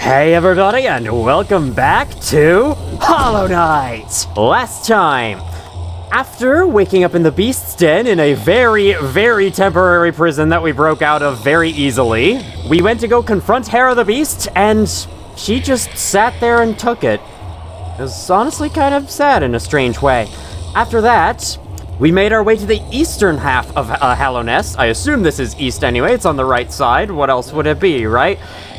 Hey everybody, and welcome back to Hollow Knight! Last time, after waking up in the Beast's Den in a very, very temporary prison that we broke out of very easily, we went to go confront Hera the Beast, and she just sat there and took it. It was honestly kind of sad in a strange way. After that, we made our way to the eastern half of Hallownest. I assume this is east anyway, it's on the right side. What else would it be, right?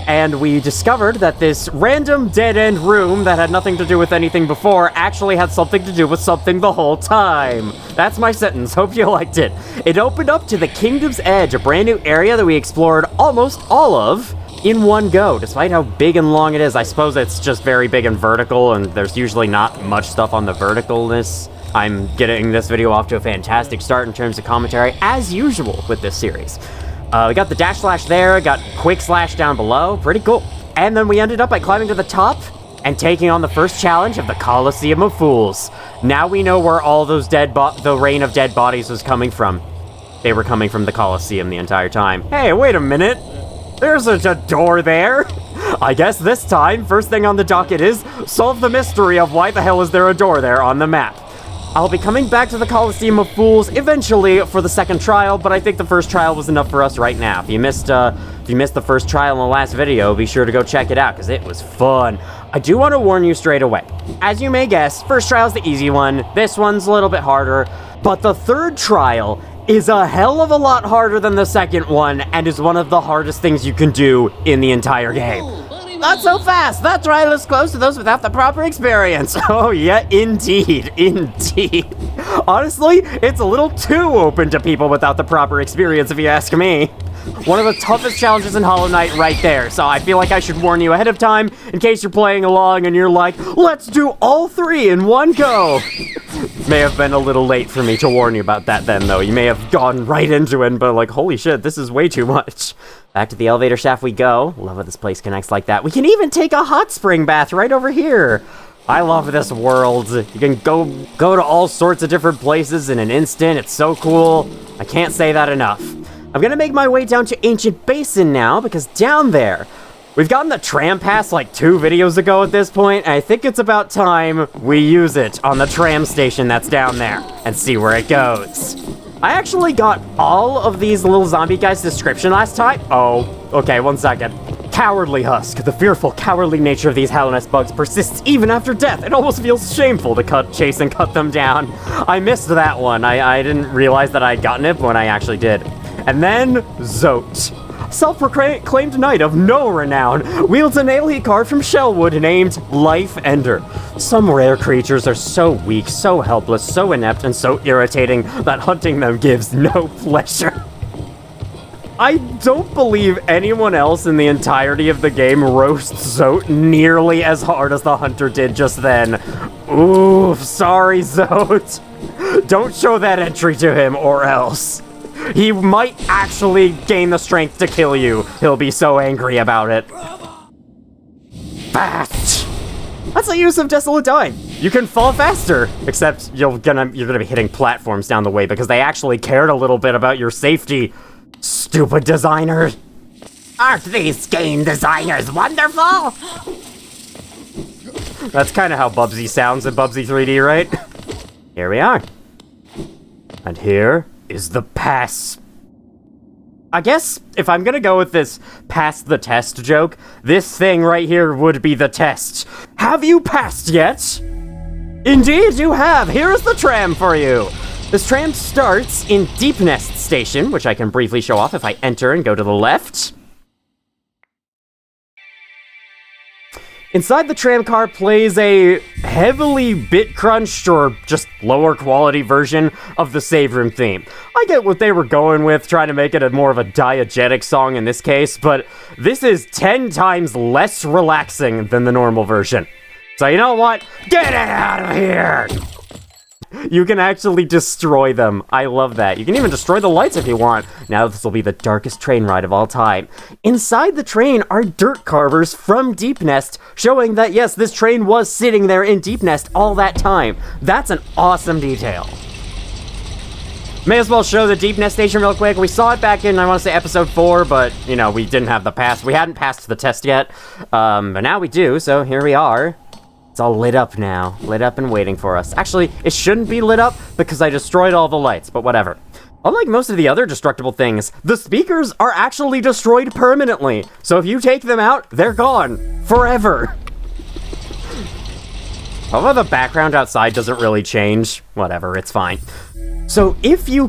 And we discovered that this random dead-end room that had nothing to do with anything before actually had something to do with something the whole time. That's my sentence. Hope you liked it. It opened up to the Kingdom's Edge, a brand new area that we explored almost all of in one go. Despite how big and long it is, I suppose it's just very big and vertical, and there's usually not much stuff on the verticalness. I'm getting this video off to a fantastic start in terms of commentary, as usual with this series. We got the dash slash there, got quick slash down below, pretty cool. And then we ended up by climbing to the top and taking on the first challenge of the Colosseum of Fools. Now we know where all those the rain of dead bodies was coming from. They were coming from the Colosseum the entire time. Hey, wait a minute. There's a door there. I guess this time, first thing on the docket is solve the mystery of why the hell is there a door there on the map. I'll be coming back to the Colosseum of Fools eventually for the second trial, but I think the first trial was enough for us right now. If you missed the first trial in the last video, be sure to go check it out, because it was fun. I do want to warn you straight away. As you may guess, first trial's the easy one, this one's a little bit harder, but the third trial is a hell of a lot harder than the second one, and is one of the hardest things you can do in the entire game. Not so fast! That trial is close to those without the proper experience. Oh yeah, indeed, indeed. Honestly, it's a little too open to people without the proper experience, if you ask me. One of the toughest challenges in Hollow Knight right there, so I feel like I should warn you ahead of time in case you're playing along and you're like, let's do all three in one go. May have been a little late for me to warn you about that then, though. You may have gone right into it and been like, holy shit, this is way too much. Back to the elevator shaft we go. Love how this place connects like that. We can even take a hot spring bath right over here. I love this world. You can go to all sorts of different places in an instant. It's so cool. I can't say that enough. I'm gonna make my way down to Ancient Basin now, because down there, we've gotten the tram pass like 2 videos ago at this point, and I think it's about time we use it on the tram station that's down there, and see where it goes. I actually got all of these little zombie guys' description last time. Oh, okay, 1 second. Cowardly husk. The fearful, cowardly nature of these Hallownest bugs persists even after death. It almost feels shameful to chase and cut them down. I missed that one. I didn't realize that I'd gotten it when I actually did. And then, Zote. Self-proclaimed knight of no renown, wields a nail he carved from shellwood named Life Ender. Some rare creatures are so weak, so helpless, so inept, and so irritating that hunting them gives no pleasure. I don't believe anyone else in the entirety of the game roasts Zote nearly as hard as the hunter did just then. Ooh, sorry, Zote. Don't show that entry to him, or else. He might actually gain the strength to kill you. He'll be so angry about it. Fast! That's the use of Desolate Time. You can fall faster, except you're gonna be hitting platforms down the way because they actually cared a little bit about your safety. Stupid designers. Aren't these game designers wonderful? That's kind of how Bubsy sounds in Bubsy 3D, right? Here we are. And here is the pass. I guess if I'm gonna go with this pass the test joke, this thing right here would be the test. Have you passed yet? Indeed you have. Here is the tram for you. This tram starts in Deepnest Station, which I can briefly show off if I enter and go to the left. Inside the tram car plays a heavily bit-crunched or just lower quality version of the save room theme. I get what they were going with, trying to make it more of a diegetic song in this case, but this is 10 times less relaxing than the normal version. So you know what? Get it out of here! You can actually destroy them. I love that. You can even destroy the lights if you want. Now this will be the darkest train ride of all time. Inside the train are dirt carvers from Deepnest, showing that yes, this train was sitting there in Deepnest all that time. That's an awesome detail. May as well show the deep nest station real quick. We saw it back in, I want to say, episode 4, but, you know, we didn't have the pass. We hadn't passed the test yet, but now we do, so here we are. It's all lit up now. Lit up and waiting for us. Actually, it shouldn't be lit up because I destroyed all the lights, but whatever. Unlike most of the other destructible things, the speakers are actually destroyed permanently. So if you take them out, they're gone. Forever. Although the background outside doesn't really change. Whatever, it's fine. So if you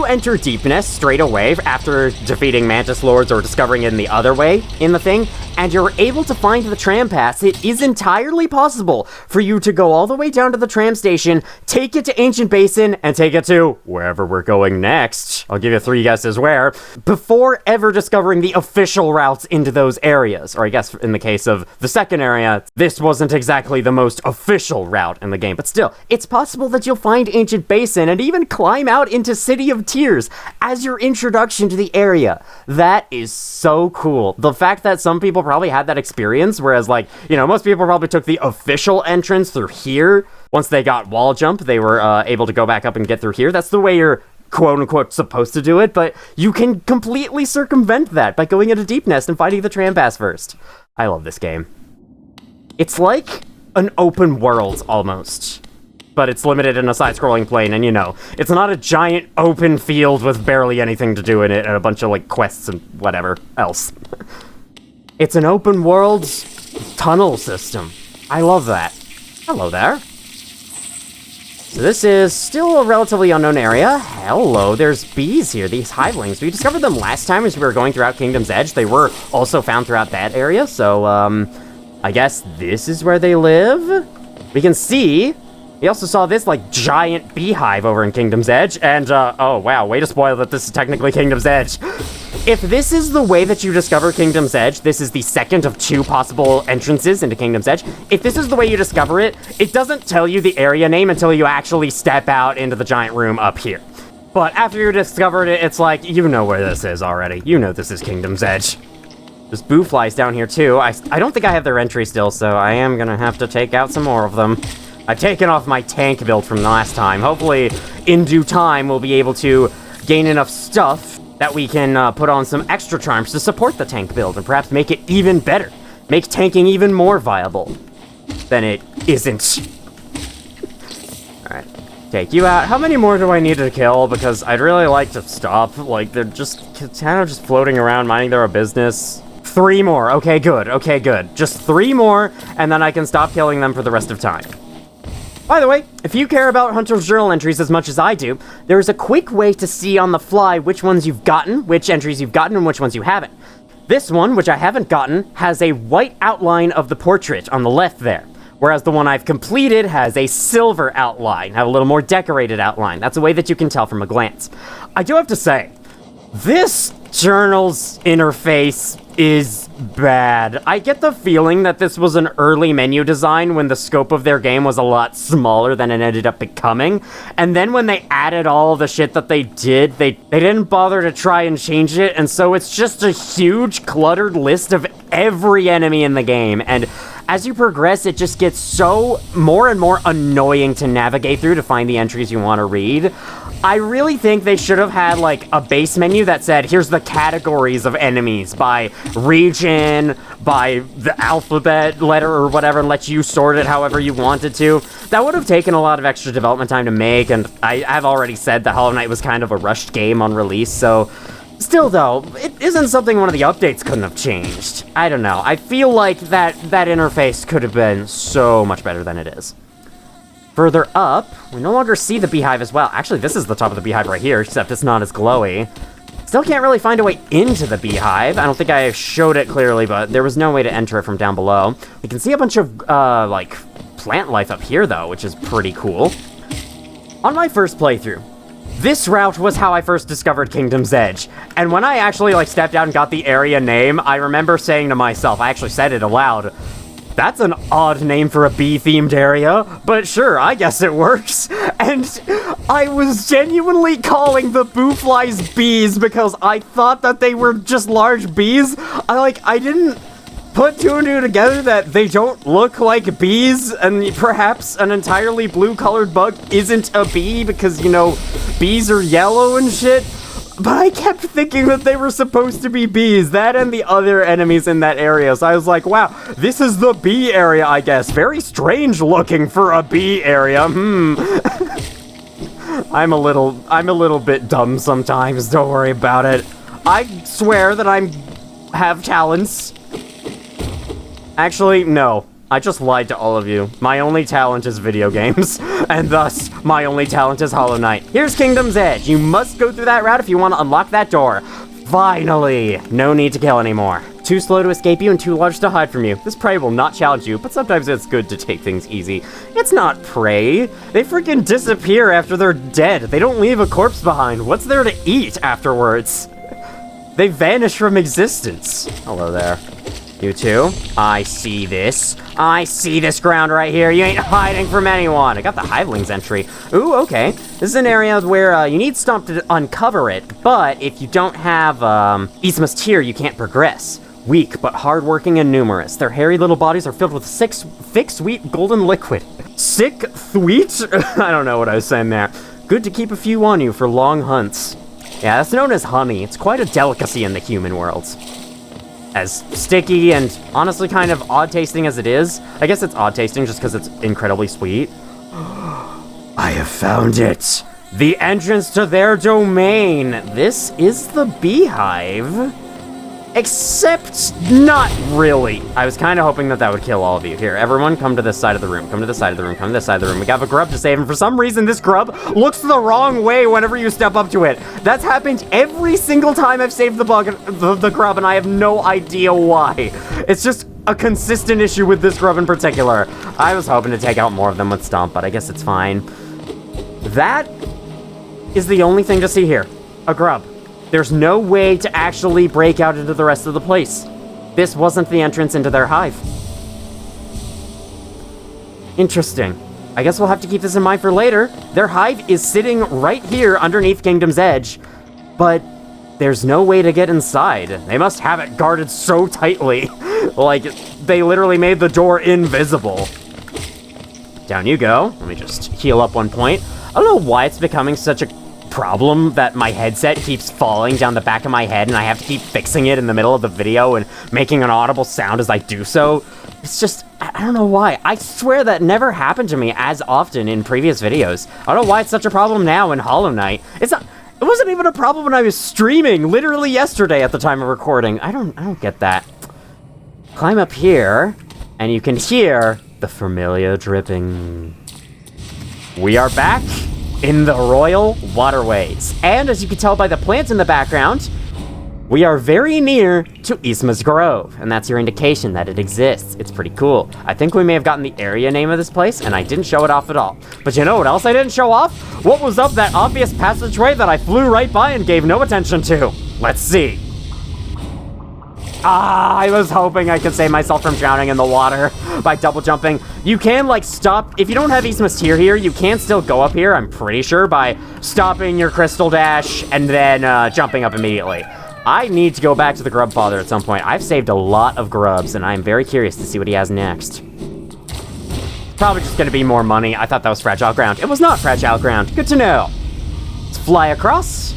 enter Deep Nest straight away after defeating Mantis Lords or discovering it in the other way in the thing, and you're able to find the tram pass, it is entirely possible for you to go all the way down to the tram station, take it to Ancient Basin, and take it to wherever we're going next. I'll give you 3 guesses where, before ever discovering the official routes into those areas. Or I guess in the case of the second area, this wasn't exactly the most official route in the game, but still, it's possible that you'll find Ancient Basin and even climb out into City of Tears as your introduction to the area. That is so cool. The fact that some people probably had that experience, whereas, like, you know, most people probably took the official entrance through here. Once they got wall jump, they were able to go back up and get through here. That's the way you're quote-unquote supposed to do it, but you can completely circumvent that by going into Deep Nest and finding the tram pass first. I love this game. It's like an open world, almost. But it's limited in a side-scrolling plane, and you know, it's not a giant open field with barely anything to do in it and a bunch of, like, quests and whatever else. It's an open world tunnel system. I love that. Hello there. So this is still a relatively unknown area. Hello, there's bees here, these hivelings. We discovered them last time as we were going throughout Kingdom's Edge. They were also found throughout that area, so, I guess this is where they live? We can see... We also saw this, like, giant beehive over in Kingdom's Edge, and, oh, wow, way to spoil that this is technically Kingdom's Edge. If this is the way that you discover Kingdom's Edge, this is the second of 2 possible entrances into Kingdom's Edge. If this is the way you discover it, it doesn't tell you the area name until you actually step out into the giant room up here. But after you discovered it, it's like, you know where this is already. You know this is Kingdom's Edge. There's boo flies down here, too. I don't think I have their entry still, so I am gonna have to take out some more of them. I've taken off my tank build from last time. Hopefully, in due time, we'll be able to gain enough stuff that we can put on some extra charms to support the tank build and perhaps make it even better. Make tanking even more viable than it isn't. Alright, take you out. How many more do I need to kill? Because I'd really like to stop. Like, they're just kind of just floating around, minding their own business. 3 more. Okay, good. Okay, good. Just 3 more, and then I can stop killing them for the rest of time. By the way, if you care about Hunter's Journal entries as much as I do, there is a quick way to see on the fly which ones you've gotten, which entries you've gotten, and which ones you haven't. This one, which I haven't gotten, has a white outline of the portrait on the left there, whereas the one I've completed has a silver outline, have a little more decorated outline. That's a way that you can tell from a glance. I do have to say, this journal's interface is bad. I get the feeling that this was an early menu design when the scope of their game was a lot smaller than it ended up becoming. And then when they added all the shit that they did, they didn't bother to try and change it. And so it's just a huge cluttered list of every enemy in the game. And as you progress, it just gets so more and more annoying to navigate through to find the entries you want to read. I really think they should have had, like, a base menu that said, here's the categories of enemies by region, by the alphabet letter or whatever, and let you sort it however you wanted to. That would have taken a lot of extra development time to make, and I've already said that Hollow Knight was kind of a rushed game on release, so... Still, though, it isn't something one of the updates couldn't have changed. I don't know. I feel like that interface could have been so much better than it is. Further up, we no longer see the beehive as well. Actually, this is the top of the beehive right here, except it's not as glowy. Still can't really find a way into the beehive. I don't think I showed it clearly, but there was no way to enter it from down below. We can see a bunch of, like, plant life up here, though, which is pretty cool. On my first playthrough, this route was how I first discovered Kingdom's Edge. And when I actually, like, stepped out and got the area name, I remember saying to myself, I actually said it aloud, that's an odd name for a bee-themed area, but sure, I guess it works. And I was genuinely calling the boo flies bees because I thought that they were just large bees. I didn't put two and two together that they don't look like bees, and perhaps an entirely blue-colored bug isn't a bee because, you know, bees are yellow and shit. But I kept thinking that they were supposed to be bees, that and the other enemies in that area. So I was like, wow, this is the bee area, I guess. Very strange looking for a bee area. I'm a little bit dumb sometimes, don't worry about it. I swear that have talents. Actually, no. I just lied to all of you. My only talent is video games, and thus, my only talent is Hollow Knight. Here's Kingdom's Edge. You must go through that route if you want to unlock that door. Finally! No need to kill anymore. Too slow to escape you and too large to hide from you. This prey will not challenge you, but sometimes it's good to take things easy. It's not prey. They freaking disappear after they're dead. They don't leave a corpse behind. What's there to eat afterwards? They vanish from existence. Hello there. You two, I see this. I see this ground right here. You ain't hiding from anyone. I got the Hiveling's entry. Ooh, okay. This is an area where you need Stomp to uncover it, but if you don't have Isma's Tear, you can't progress. Weak, but hardworking and numerous. Their hairy little bodies are filled with thick, sweet golden liquid. Sick, sweet? I don't know what I was saying there. Good to keep a few on you for long hunts. Yeah, that's known as honey. It's quite a delicacy in the human world. As sticky and honestly kind of odd-tasting as it is, I guess it's odd-tasting just because it's incredibly sweet. I have found it! The entrance to their domain! This is the beehive. Except not really. I was kind of hoping that would kill all of you. Here, everyone come to this side of the room. Come to this side of the room. Come to this side of the room. We got a grub to save, and for some reason this grub looks the wrong way whenever you step up to it. That's happened every single time I've saved the grub, and I have no idea why. It's just a consistent issue with this grub in particular. I was hoping to take out more of them with Stomp, but I guess it's fine. That is the only thing to see here. A grub. There's no way to actually break out into the rest of the place. This wasn't the entrance into their hive. Interesting. I guess we'll have to keep this in mind for later. Their hive is sitting right here underneath Kingdom's Edge, but there's no way to get inside. They must have it guarded so tightly. Like, they literally made the door invisible. Down you go. Let me just heal up 1 point. I don't know why it's becoming such a problem that my headset keeps falling down the back of my head and I have to keep fixing it in the middle of the video and making an audible sound as I do so. It's just, I don't know why. I swear that never happened to me as often in previous videos. I don't know why it's such a problem now in Hollow Knight. It wasn't even a problem when I was streaming literally yesterday at the time of recording. I don't get that. Climb up here and you can hear the familiar dripping. We are back in the Royal Waterways. And as you can tell by the plants in the background, we are very near to Isma's Grove, and that's your indication that it exists. It's pretty cool. I think we may have gotten the area name of this place, and I didn't show it off at all. But you know what else I didn't show off? What was up that obvious passageway that I flew right by and gave no attention to? Let's see. I was hoping I could save myself from drowning in the water by double jumping. You can, like, stop. If you don't have Isma's Tear here, you can still go up here, I'm pretty sure, by stopping your crystal dash and then jumping up immediately. I need to go back to the Grub Father at some point. I've saved a lot of grubs, and I'm very curious to see what he has next. Probably just gonna be more money. I thought that was fragile ground. It was not fragile ground. Good to know. Let's fly across.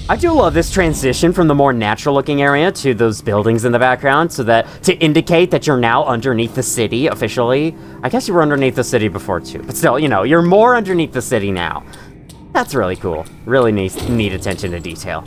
I do love this transition from the more natural-looking area to those buildings in the background, so that to indicate that you're now underneath the city officially. I guess you were underneath the city before too, but still, you know, you're more underneath the city now. That's really cool. Really neat attention to detail.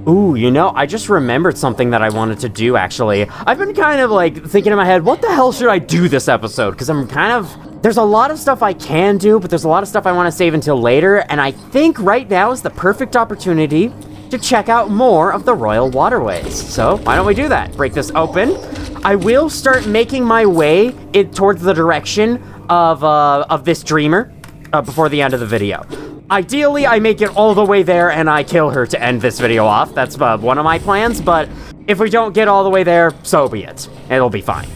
Ooh, you know, I just remembered something that I wanted to do, actually. I've been kind of, like, thinking in my head, what the hell should I do this episode? Because I'm kind of... There's a lot of stuff I can do, but there's a lot of stuff I want to save until later, and I think right now is the perfect opportunity to check out more of the Royal Waterways. So, why don't we do that? Break this open. I will start making my way towards the direction of this dreamer before the end of the video. Ideally, I make it all the way there and I kill her to end this video off. That's one of my plans, but if we don't get all the way there, so be it. It'll be fine.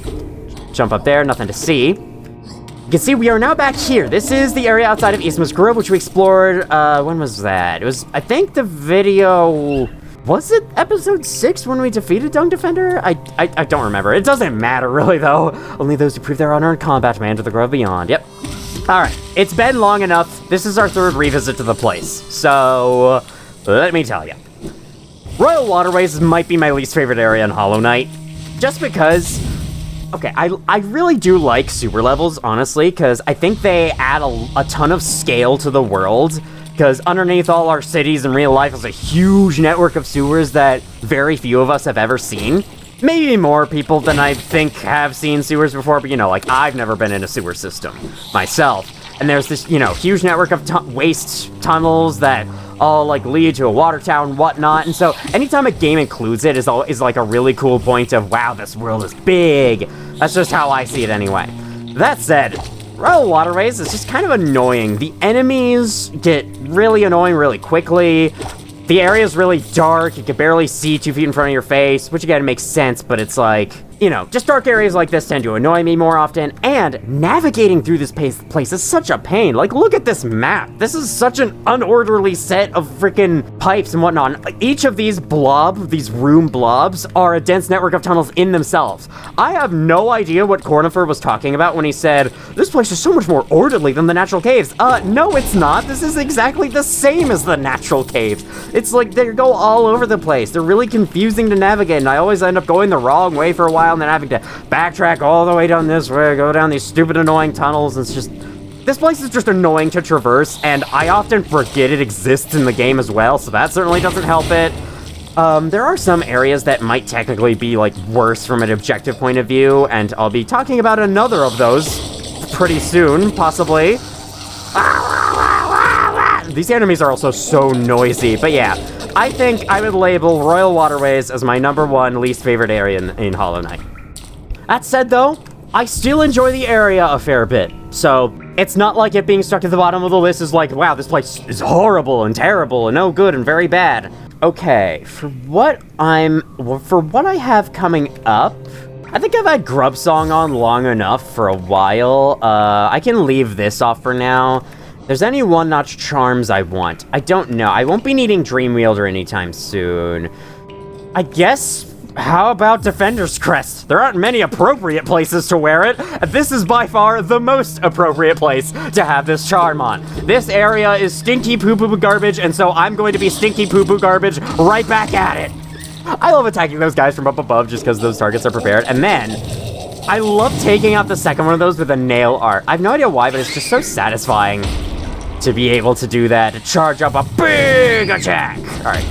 Jump up there, nothing to see. You can see we are now back here. This is the area outside of Isma's Grove, which we explored, when was that? It was, I think, the video Was it episode 6 when we defeated Dung Defender? I don't remember. It doesn't matter really though. Only those who prove their honor in combat may enter the grove beyond. Yep. Alright, it's been long enough. This is our 3rd revisit to the place. So, let me tell you. Royal Waterways might be my least favorite area in Hollow Knight. Just because... Okay, I really do like sewer levels, honestly, because I think they add a ton of scale to the world, because underneath all our cities in real life is a huge network of sewers that very few of us have ever seen. Maybe more people than I think have seen sewers before, but, you know, like, I've never been in a sewer system myself. And there's this, you know, huge network of waste tunnels that all, like, lead to a water tower and whatnot. And so anytime a game includes it is like a really cool point of, wow, this world is big. That's just how I see it anyway. That said, Royal Waterways is just kind of annoying. The enemies get really annoying really quickly. The area is really dark. You can barely see 2 feet in front of your face, which again makes sense, but it's like, you know, just dark areas like this tend to annoy me more often, and navigating through this place is such a pain. Like, look at this map. This is such an unorderly set of freaking pipes and whatnot. Each of these room blobs, are a dense network of tunnels in themselves. I have no idea what Cornifer was talking about when he said, this place is so much more orderly than the natural caves. No, it's not. This is exactly the same as the natural caves. It's like they go all over the place. They're really confusing to navigate, and I always end up going the wrong way for a while and then having to backtrack all the way down this way, go down these stupid annoying tunnels. It's just, this place is just annoying to traverse, and I often forget it exists in the game as well, so that certainly doesn't help it. There are some areas that might technically be, like, worse from an objective point of view, and I'll be talking about another of those pretty soon, possibly. These enemies are also so noisy, but yeah, I think I would label Royal Waterways as my #1 least favorite area in Hollow Knight. That said though, I still enjoy the area a fair bit, so it's not like it being stuck at the bottom of the list is like, wow, this place is horrible and terrible and no good and very bad. Okay, for what I have coming up, I think I've had Grub Song on long enough for a while. I can leave this off for now. There's any one-notch charms I want. I don't know. I won't be needing Dream Wielder anytime soon. I guess, how about Defender's Crest? There aren't many appropriate places to wear it. This is by far the most appropriate place to have this charm on. This area is stinky poo-poo garbage, and so I'm going to be stinky poo-poo garbage right back at it. I love attacking those guys from up above just because those targets are prepared. And then, I love taking out the second one of those with a nail art. I have no idea why, but it's just so satisfying to be able to do that, to charge up a big attack. All right,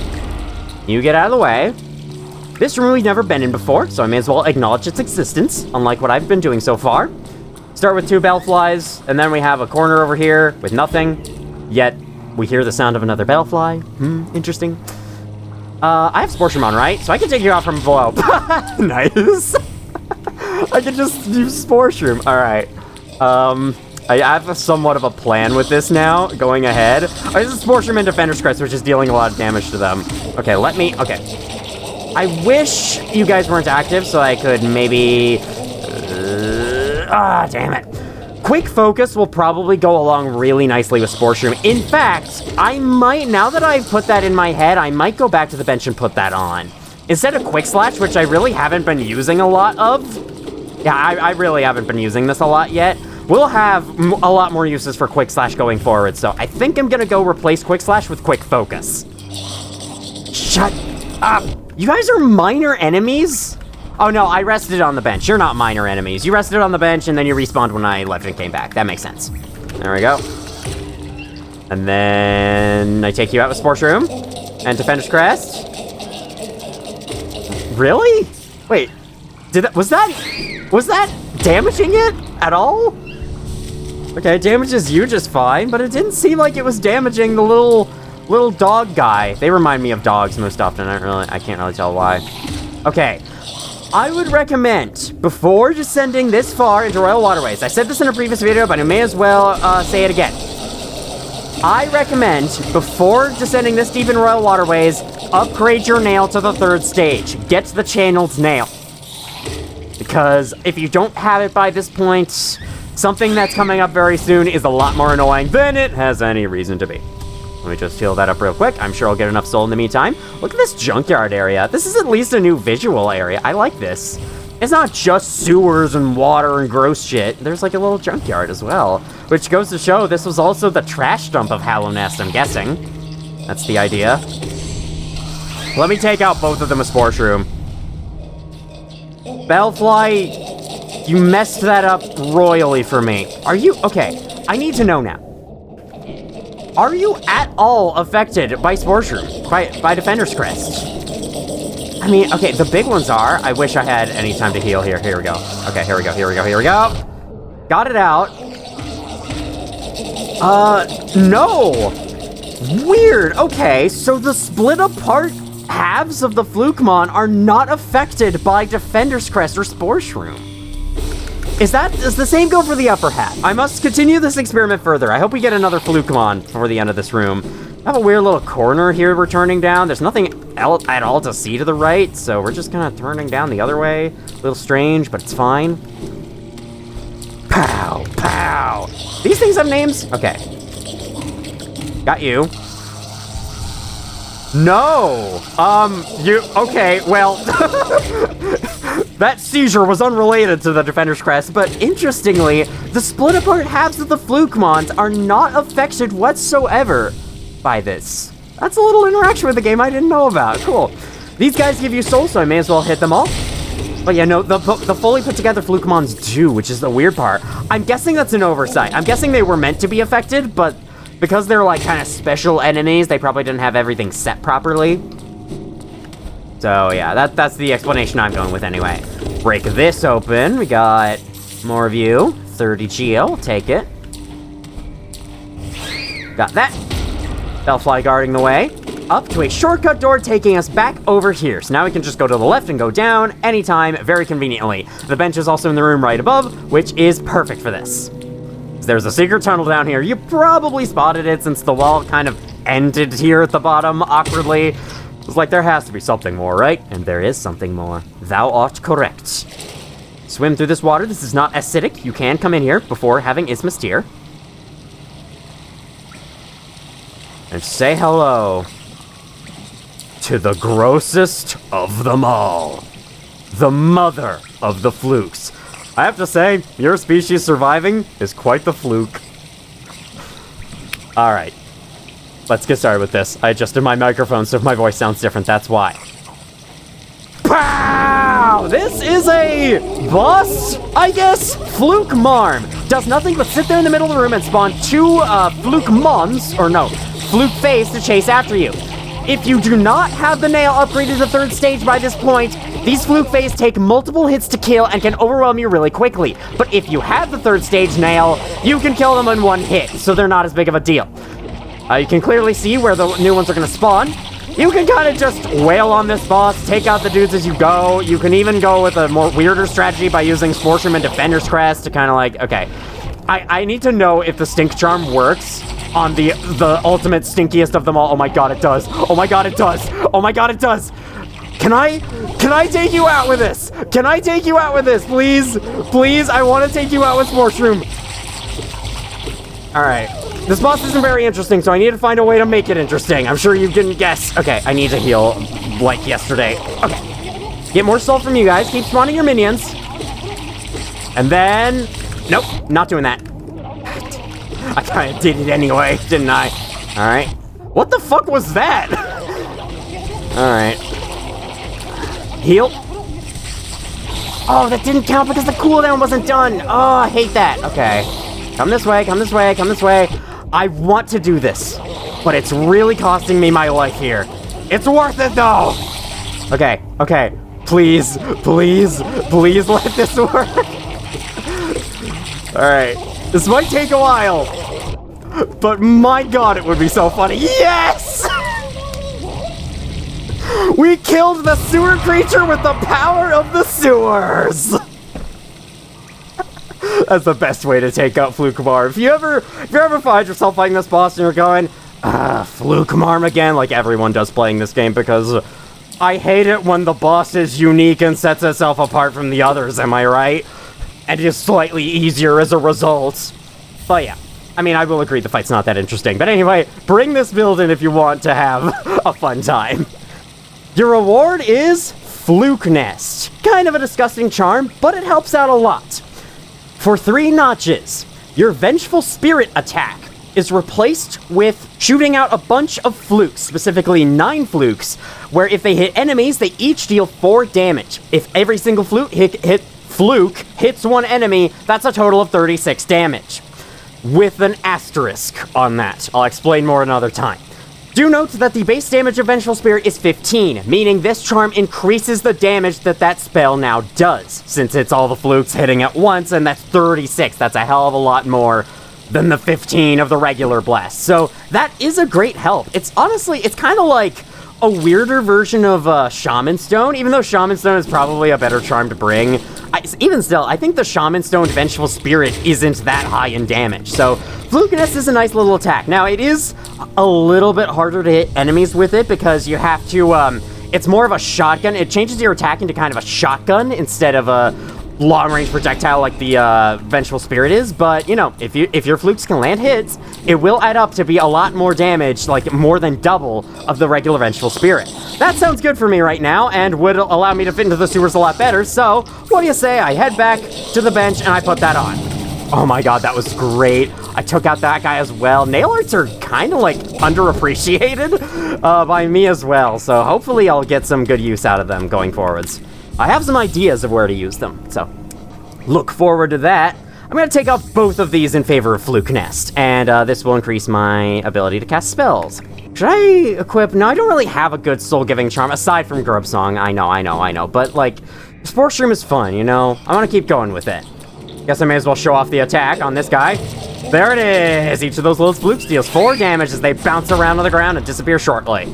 you get out of the way. This room we've never been in before, so I may as well acknowledge its existence, unlike what I've been doing so far. Start with 2 bellflies, and then we have a corner over here with nothing, yet we hear the sound of another bellfly. Interesting. I have Spore Shroom on, right? So I can take you out from below. Nice. I can just use Spore Shroom. All right. I have somewhat of a plan with this now, going ahead. This is Spore Shroom and Defender's Crest, which is dealing a lot of damage to them. Okay, okay. I wish you guys weren't active so I could maybe... damn it. Quick Focus will probably go along really nicely with Spore Shroom. In fact, I might, now that I've put that in my head, I might go back to the bench and put that on. Instead of Quick Slash, which I really haven't been using a lot of. Yeah, I really haven't been using this a lot yet. We'll have a lot more uses for Quick Slash going forward, so I think I'm gonna go replace Quick Slash with Quick Focus. Shut up! You guys are minor enemies? Oh no, I rested on the bench. You're not minor enemies. You rested on the bench and then you respawned when I left and came back. That makes sense. There we go. And then I take you out with Spore Shroom and Defender's Crest. Really? Wait, was that damaging it at all? Okay, it damages you just fine, but it didn't seem like it was damaging the little dog guy. They remind me of dogs most often. I can't really tell why. Okay, I would recommend, before descending this far into Royal Waterways, I said this in a previous video, but I may as well say it again. I recommend, before descending this deep in Royal Waterways, upgrade your nail to the 3rd stage. Get the channeled nail. Because if you don't have it by this point, something that's coming up very soon is a lot more annoying than it has any reason to be. Let me just heal that up real quick. I'm sure I'll get enough soul in the meantime. Look at this junkyard area. This is at least a new visual area. I like this. It's not just sewers and water and gross shit. There's like a little junkyard as well, which goes to show this was also the trash dump of Hallow Nest, I'm guessing. That's the idea. Let me take out both of them with Spore Shroom. Bellfly, you messed that up royally for me. Are you... Okay, I need to know now. Are you at all affected by Spore Shroom? By Defender's Crest? I mean, okay, the big ones are. I wish I had any time to heal here. Here we go. Okay, here we go, here we go, here we go. Got it out. No! Weird. Okay, so the split apart halves of the Flukemon are not affected by Defender's Crest or Spore Shroom. Does the same go for the upper half? I must continue this experiment further. I hope we get another Flukemon before the end of this room. I have a weird little corner here we're turning down. There's nothing at all to see to the right, so we're just kind of turning down the other way. A little strange, but it's fine. Pow, pow. These things have names? Okay. Got you. No! Okay, well... That seizure was unrelated to the Defender's Crest, but interestingly, the split-apart halves of the Flukemons are not affected whatsoever by this. That's a little interaction with the game I didn't know about. Cool. These guys give you soul, so I may as well hit them all. But yeah, no, the fully put together Flukemons do, which is the weird part. I'm guessing that's an oversight. I'm guessing they were meant to be affected, but because they're like kind of special enemies, they probably didn't have everything set properly. So yeah, that's the explanation I'm going with anyway. Break this open. We got more of you. 30 Geo, take it. Got that. Bellfly guarding the way. Up to a shortcut door taking us back over here. So now we can just go to the left and go down anytime, very conveniently. The bench is also in the room right above, which is perfect for this. There's a secret tunnel down here. You probably spotted it since the wall kind of ended here at the bottom awkwardly. It's like there has to be something more, right? And there is something more. Thou art correct. Swim through this water. This is not acidic. You can come in here before having Isthmus Tear. And say hello to the grossest of them all. The mother of the flukes. I have to say, your species surviving is quite the fluke. Alright. Let's get started with this. I adjusted my microphone so if my voice sounds different, that's why. Pow! This is a boss, I guess? Flukemarm. Does nothing but sit there in the middle of the room and spawn two Flukemons, or no, Fluke Face to chase after you. If you do not have the nail upgraded to 3rd stage by this point, these Fluke Face take multiple hits to kill and can overwhelm you really quickly. But if you have the 3rd stage nail, you can kill them in one hit, so they're not as big of a deal. You can clearly see where the new ones are going to spawn. You can kind of just wail on this boss, take out the dudes as you go. You can even go with a more weirder strategy by using Spore Shroom and Defender's Crest to kind of like, okay. I need to know if the Stink Charm works on the ultimate stinkiest of them all. Oh my god, it does. Oh my god, it does. Oh my god, it does. Can I take you out with this? Can I take you out with this, please? Please, I want to take you out with Spore Shroom. Alright. This boss isn't very interesting, so I need to find a way to make it interesting. I'm sure you didn't guess. Okay, I need to heal like yesterday. Okay. Get more soul from you guys. Keep spawning your minions. And then... Nope, not doing that. I kind of did it anyway, didn't I? Alright. What the fuck was that? Alright. Heal. Oh, that didn't count because the cooldown wasn't done. Oh, I hate that. Okay. Come this way, come this way, come this way. I want to do this, but it's really costing me my life here. It's worth it, though! Okay, okay. Please, please, please let this work. Alright. This might take a while, but my god, it would be so funny. Yes! We killed the sewer creature with the power of the sewers! That's the best way to take out Flukemarm. If you ever find yourself fighting this boss and you're going, Flukemarm again, like everyone does playing this game, because I hate it when the boss is unique and sets itself apart from the others, am I right? And is slightly easier as a result. But yeah. I mean, I will agree the fight's not that interesting. But anyway, bring this build in if you want to have a fun time. Your reward is Fluke Nest. Kind of a disgusting charm, but it helps out a lot. For 3 notches, your Vengeful Spirit attack is replaced with shooting out a bunch of flukes, specifically 9 flukes, where if they hit enemies, they each deal 4 damage. If every single fluke hits one enemy, that's a total of 36 damage. With an asterisk on that. I'll explain more another time. Do note that the base damage of Vengeful Spirit is 15, meaning this charm increases the damage that spell now does, since it's all the flukes hitting at once, and that's 36. That's a hell of a lot more than the 15 of the regular blast. So that is a great help. It's honestly, it's kind of like a weirder version of Shaman Stone, even though Shaman Stone is probably a better charm to bring. Even still, I think the Shaman Stone Vengeful Spirit isn't that high in damage. So Fluke Nest is a nice little attack. Now, it is a little bit harder to hit enemies with it because you have to, it's more of a shotgun. It changes your attack into kind of a shotgun instead of a long-range projectile like the Vengeful Spirit is, but, you know, if your flukes can land hits, it will add up to be a lot more damage, like more than double of the regular Vengeful Spirit. That sounds good for me right now, and would allow me to fit into the sewers a lot better, so what do you say I head back to the bench and I put that on? Oh my god, that was great. I took out that guy as well. Nail arts are kind of, like, underappreciated by me as well, so hopefully I'll get some good use out of them going forwards. I have some ideas of where to use them, so look forward to that. I'm going to take out both of these in favor of Fluke Nest, and this will increase my ability to cast spells. Should I equip? No, I don't really have a good soul-giving charm, aside from Grub Song. I know, but, like, Spore Shroom is fun, you know? I want to keep going with it. Guess I may as well show off the attack on this guy. There it is! Each of those little flukes deals 4 damage as they bounce around on the ground and disappear shortly.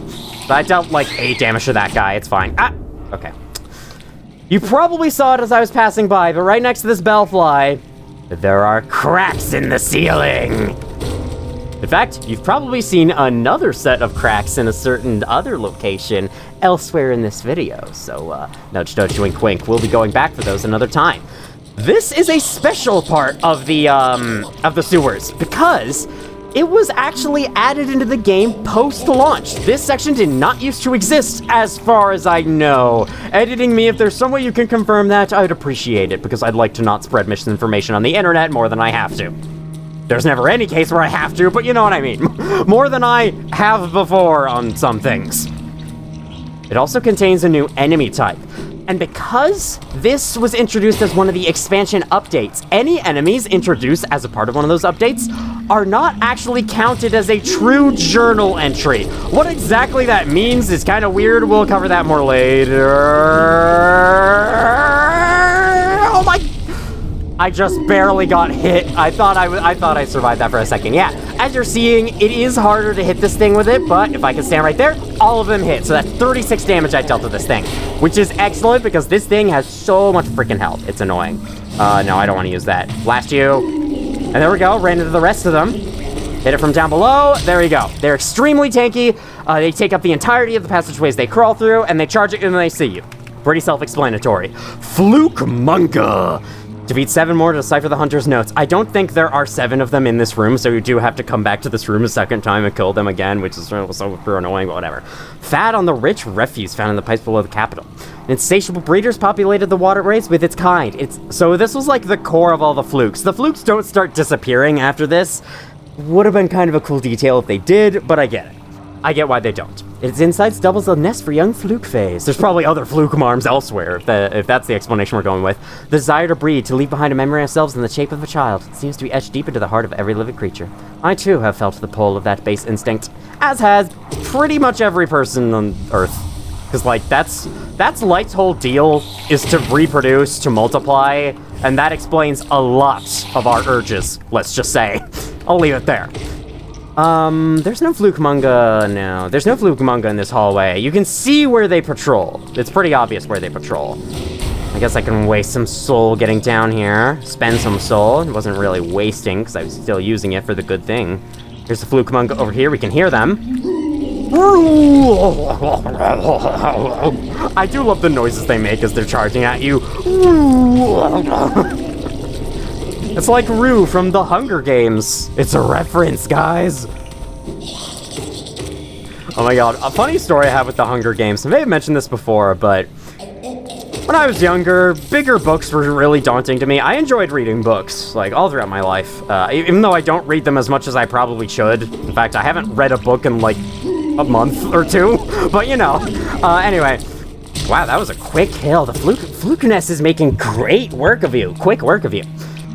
So I dealt, like, 8 damage to that guy, it's fine. Ah! Okay. You probably saw it as I was passing by, but right next to this bellfly, there are cracks in the ceiling. In fact, you've probably seen another set of cracks in a certain other location elsewhere in this video. So, nudge, nudge, wink, wink. We'll be going back for those another time. This is a special part of the sewers, because it was actually added into the game post-launch. This section did not used to exist, as far as I know. Editing me, if there's some way you can confirm that, I'd appreciate it, because I'd like to not spread misinformation on the internet more than I have to. There's never any case where I have to, but you know what I mean. More than I have before on some things. It also contains a new enemy type. And because this was introduced as one of the expansion updates, any enemies introduced as a part of one of those updates are not actually counted as a true journal entry. What exactly that means is kind of weird. We'll cover that more later. Oh my... I just barely got hit. I thought I survived that for a second. Yeah, as you're seeing, it is harder to hit this thing with it, but if I can stand right there, all of them hit. So that's 36 damage I dealt to this thing, which is excellent because this thing has so much freaking health. It's annoying. No, I don't want to use that. Blast you. And there we go. Ran into the rest of them. Hit it from down below. There you go. They're extremely tanky. They take up the entirety of the passageways they crawl through, and they charge it and they see you. Pretty self-explanatory. Flukemarm. Defeat 7 more to decipher the hunter's notes. I don't think there are 7 of them in this room, so you do have to come back to this room a second time and kill them again, which is so annoying, but whatever. Fat on the rich refuse found in the pipes below the capital. Insatiable breeders populated the waterways with its kind. So this was like the core of all the flukes. The flukes don't start disappearing after this. Would have been kind of a cool detail if they did, but I get it. I get why they don't. Its insides doubles a nest for young fluke phase. There's probably other Flukemarms elsewhere, if that's the explanation we're going with. The desire to breed, to leave behind a memory of ourselves in the shape of a child, seems to be etched deep into the heart of every living creature. I too have felt the pull of that base instinct, as has pretty much every person on Earth. Because, like, that's Light's whole deal, is to reproduce, to multiply, and that explains a lot of our urges, let's just say. I'll leave it there. There's no Flukemunga now. There's no Flukemunga in this hallway. You can see where they patrol. It's pretty obvious where they patrol. I guess I can waste some soul getting down here. Spend some soul. It wasn't really wasting, because I was still using it for the good thing. Here's the Flukemunga over here. We can hear them. I do love the noises they make as they're charging at you. It's like Rue from the Hunger Games. It's a reference, guys. Oh my god, a funny story I have with the Hunger Games. I may have mentioned this before, but when I was younger, bigger books were really daunting to me. I enjoyed reading books, like, all throughout my life. Even though I don't read them as much as I probably should. In fact, I haven't read a book in, like, a month or two. But, you know. Anyway. Wow, that was a quick kill. The Flukeness is making great work of you. Quick work of you.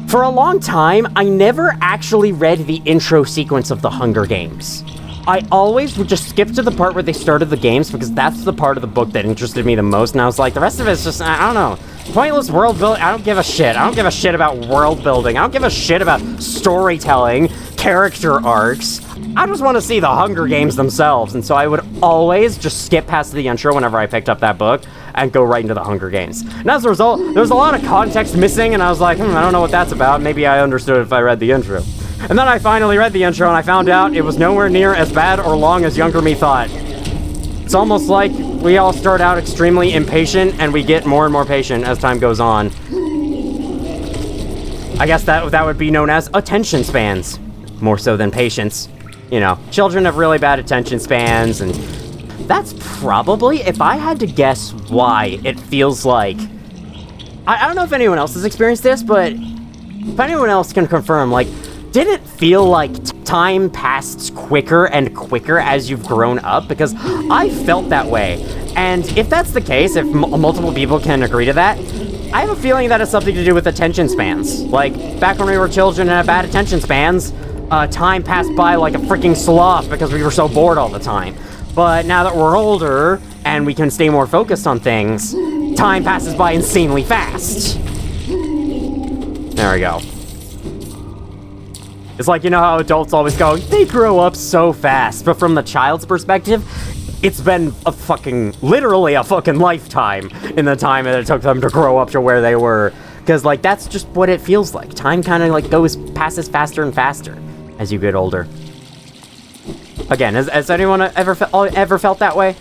For a long time, I never actually read the intro sequence of the Hunger Games. I always would just skip to the part where they started the games because that's the part of the book that interested me the most, and I was like, the rest of it's just, I don't know, pointless world building. I don't give a shit. I don't give a shit about world building. I don't give a shit about storytelling, character arcs. I just want to see the Hunger Games themselves, and so I would always just skip past the intro whenever I picked up that book and go right into the Hunger Games. And as a result, there was a lot of context missing, and I was like, I don't know what that's about. Maybe I understood if I read the intro. And then I finally read the intro and I found out it was nowhere near as bad or long as younger me thought. It's almost like we all start out extremely impatient and we get more and more patient as time goes on. I guess that would be known as attention spans, more so than patience. You know, children have really bad attention spans, and that's probably, if I had to guess why it feels like... I don't know if anyone else has experienced this, but if anyone else can confirm, like, did it feel like time passed quicker and quicker as you've grown up? Because I felt that way. And if that's the case, if multiple people can agree to that, I have a feeling that it's something to do with attention spans. Like, back when we were children and had bad attention spans, time passed by like a freaking sloth because we were so bored all the time. But now that we're older and we can stay more focused on things, time passes by insanely fast. There we go. It's like, you know how adults always go, they grow up so fast, but from the child's perspective, it's been literally a fucking lifetime in the time that it took them to grow up to where they were. Because, like, that's just what it feels like. Time kind of, like, passes faster and faster as you get older. Again, has anyone ever felt that way?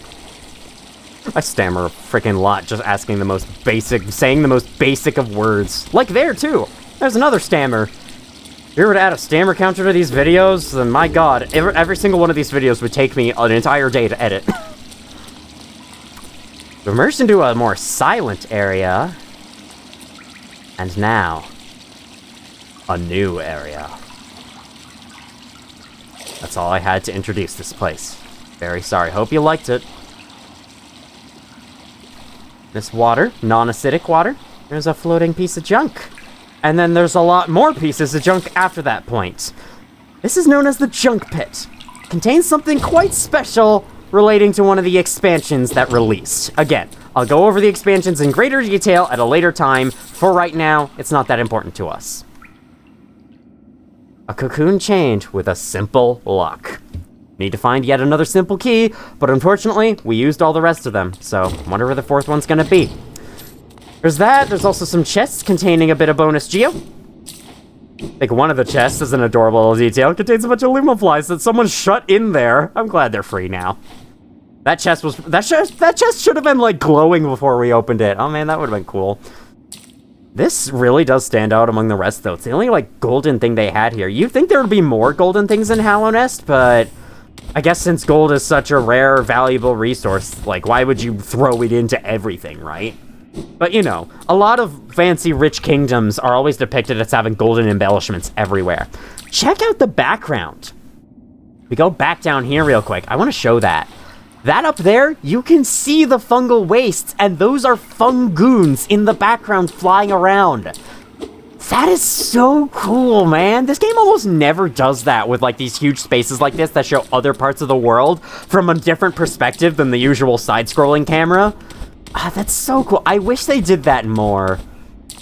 I stammer a freaking lot just saying the most basic of words. Like there, too. There's another stammer. If you were to add a stammer counter to these videos, then my god, every single one of these videos would take me an entire day to edit. We've emerged into a more silent area. And now, a new area. That's all I had to introduce this place. Very sorry. Hope you liked it. This water, non-acidic water, there's a floating piece of junk. And then there's a lot more pieces of junk after that point. This is known as the Junk Pit. It contains something quite special relating to one of the expansions that released. Again, I'll go over the expansions in greater detail at a later time. For right now, it's not that important to us. A cocoon chained with a simple lock. Need to find yet another simple key, but unfortunately, we used all the rest of them, so I wonder where the fourth one's gonna be. There's that. There's also some chests containing a bit of bonus geo. I think one of the chests is an adorable little detail. It contains a bunch of Luma flies that someone shut in there. I'm glad they're free now. That chest should have been like glowing before we opened it. Oh man, that would have been cool. This really does stand out among the rest, though. It's the only like golden thing they had here. You'd think there would be more golden things in Hallow Nest, but I guess since gold is such a rare, valuable resource, like why would you throw it into everything, right? But, you know, a lot of fancy, rich kingdoms are always depicted as having golden embellishments everywhere. Check out the background. We go back down here real quick. I want to show that. That up there, you can see the fungal wastes, and those are fungoons in the background flying around. That is so cool, man. This game almost never does that with, like, these huge spaces like this that show other parts of the world from a different perspective than the usual side-scrolling camera. Ah, that's so cool. I wish they did that more.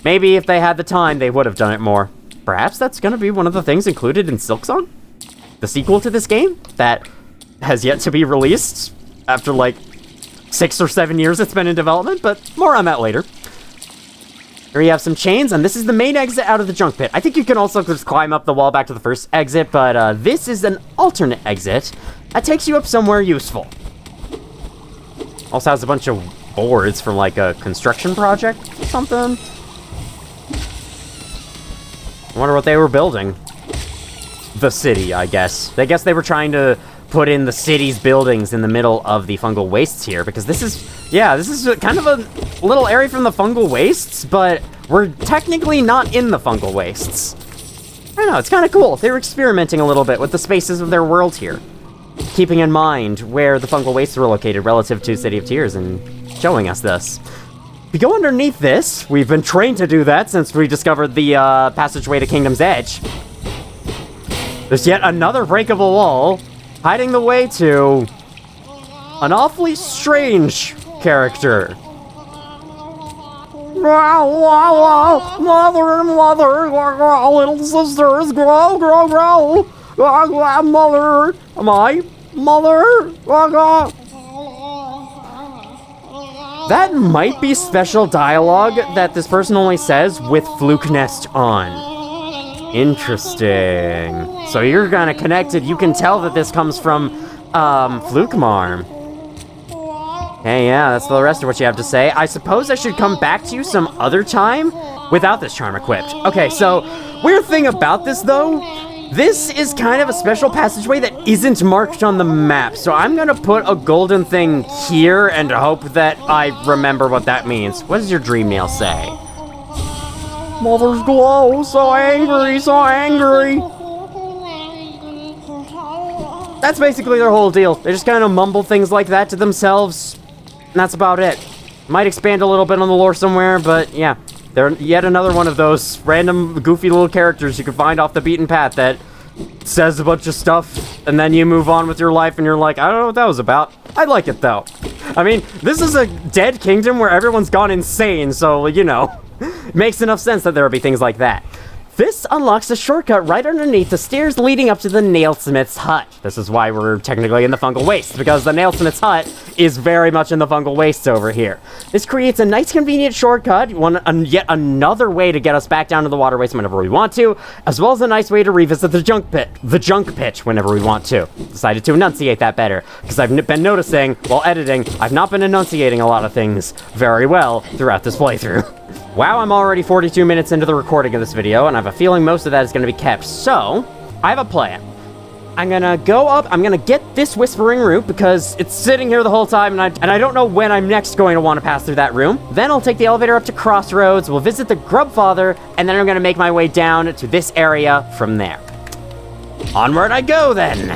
Maybe if they had the time, they would have done it more. Perhaps that's going to be one of the things included in Silksong? The sequel to this game that has yet to be released after, like, 6 or 7 years it's been in development, but more on that later. Here you have some chains, and this is the main exit out of the junk pit. I think you can also just climb up the wall back to the first exit, but this is an alternate exit that takes you up somewhere useful. Also has a bunch of boards from like a construction project or something. I wonder what they were building. The city, I guess. I guess they were trying to put in the city's buildings in the middle of the fungal wastes here, because this is kind of a little area from the fungal wastes, but we're technically not in the fungal wastes. I don't know, it's kind of cool. They were experimenting a little bit with the spaces of their world here, keeping in mind where the fungal wastes were located relative to City of Tears and showing us this. If you go underneath this, we've been trained to do that since we discovered the passageway to Kingdom's Edge. There's yet another breakable wall, hiding the way to an awfully strange character. Mother, little sisters, grow. Mother, my mother. That might be special dialogue that this person only says with Fluke Nest on. Interesting. So you're kind of connected. You can tell that this comes from Flukemarm. Hey, yeah, that's the rest of what you have to say. I suppose I should come back to you some other time without this charm equipped. Okay, so weird thing about this, though, this is kind of a special passageway that isn't marked on the map. So I'm going to put a golden thing here and hope that I remember what that means. What does your dream nail say? Mother's glow, so angry, so angry. That's basically their whole deal. They just kind of mumble things like that to themselves, and that's about it. Might expand a little bit on the lore somewhere, but yeah. They're yet another one of those random, goofy little characters you can find off the beaten path that says a bunch of stuff, and then you move on with your life, and you're like, I don't know what that was about. I like it, though. I mean, this is a dead kingdom where everyone's gone insane, so, you know, it makes enough sense that there would be things like that. This unlocks a shortcut right underneath the stairs leading up to the nailsmith's hut. This is why we're technically in the fungal wastes, because the nailsmith's hut is very much in the fungal wastes over here. This creates a nice convenient shortcut, yet another way to get us back down to the waterways whenever we want to, as well as a nice way to revisit the junk pit whenever we want to. Decided to enunciate that better, because I've been noticing, while editing, I've not been enunciating a lot of things very well throughout this playthrough. Wow, I'm already 42 minutes into the recording of this video, and I have a feeling most of that is going to be kept. So, I have a plan. I'm going to go up, I'm going to get this whispering route, because it's sitting here the whole time, and I don't know when I'm next going to want to pass through that room. Then I'll take the elevator up to Crossroads, we'll visit the Grubfather, and then I'm going to make my way down to this area from there. Onward I go, then!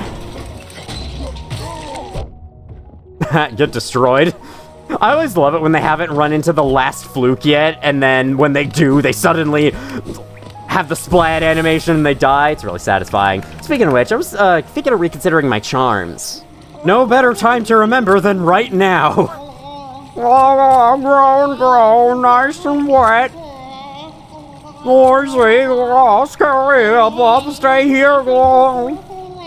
Get destroyed. I always love it when they haven't run into the last Fluke yet, and then when they do, they suddenly have the splat animation and they die. It's really satisfying. Speaking of which, I was thinking of reconsidering my charms. No better time to remember than right now. Grow, nice and wet. Scurry up, stay here,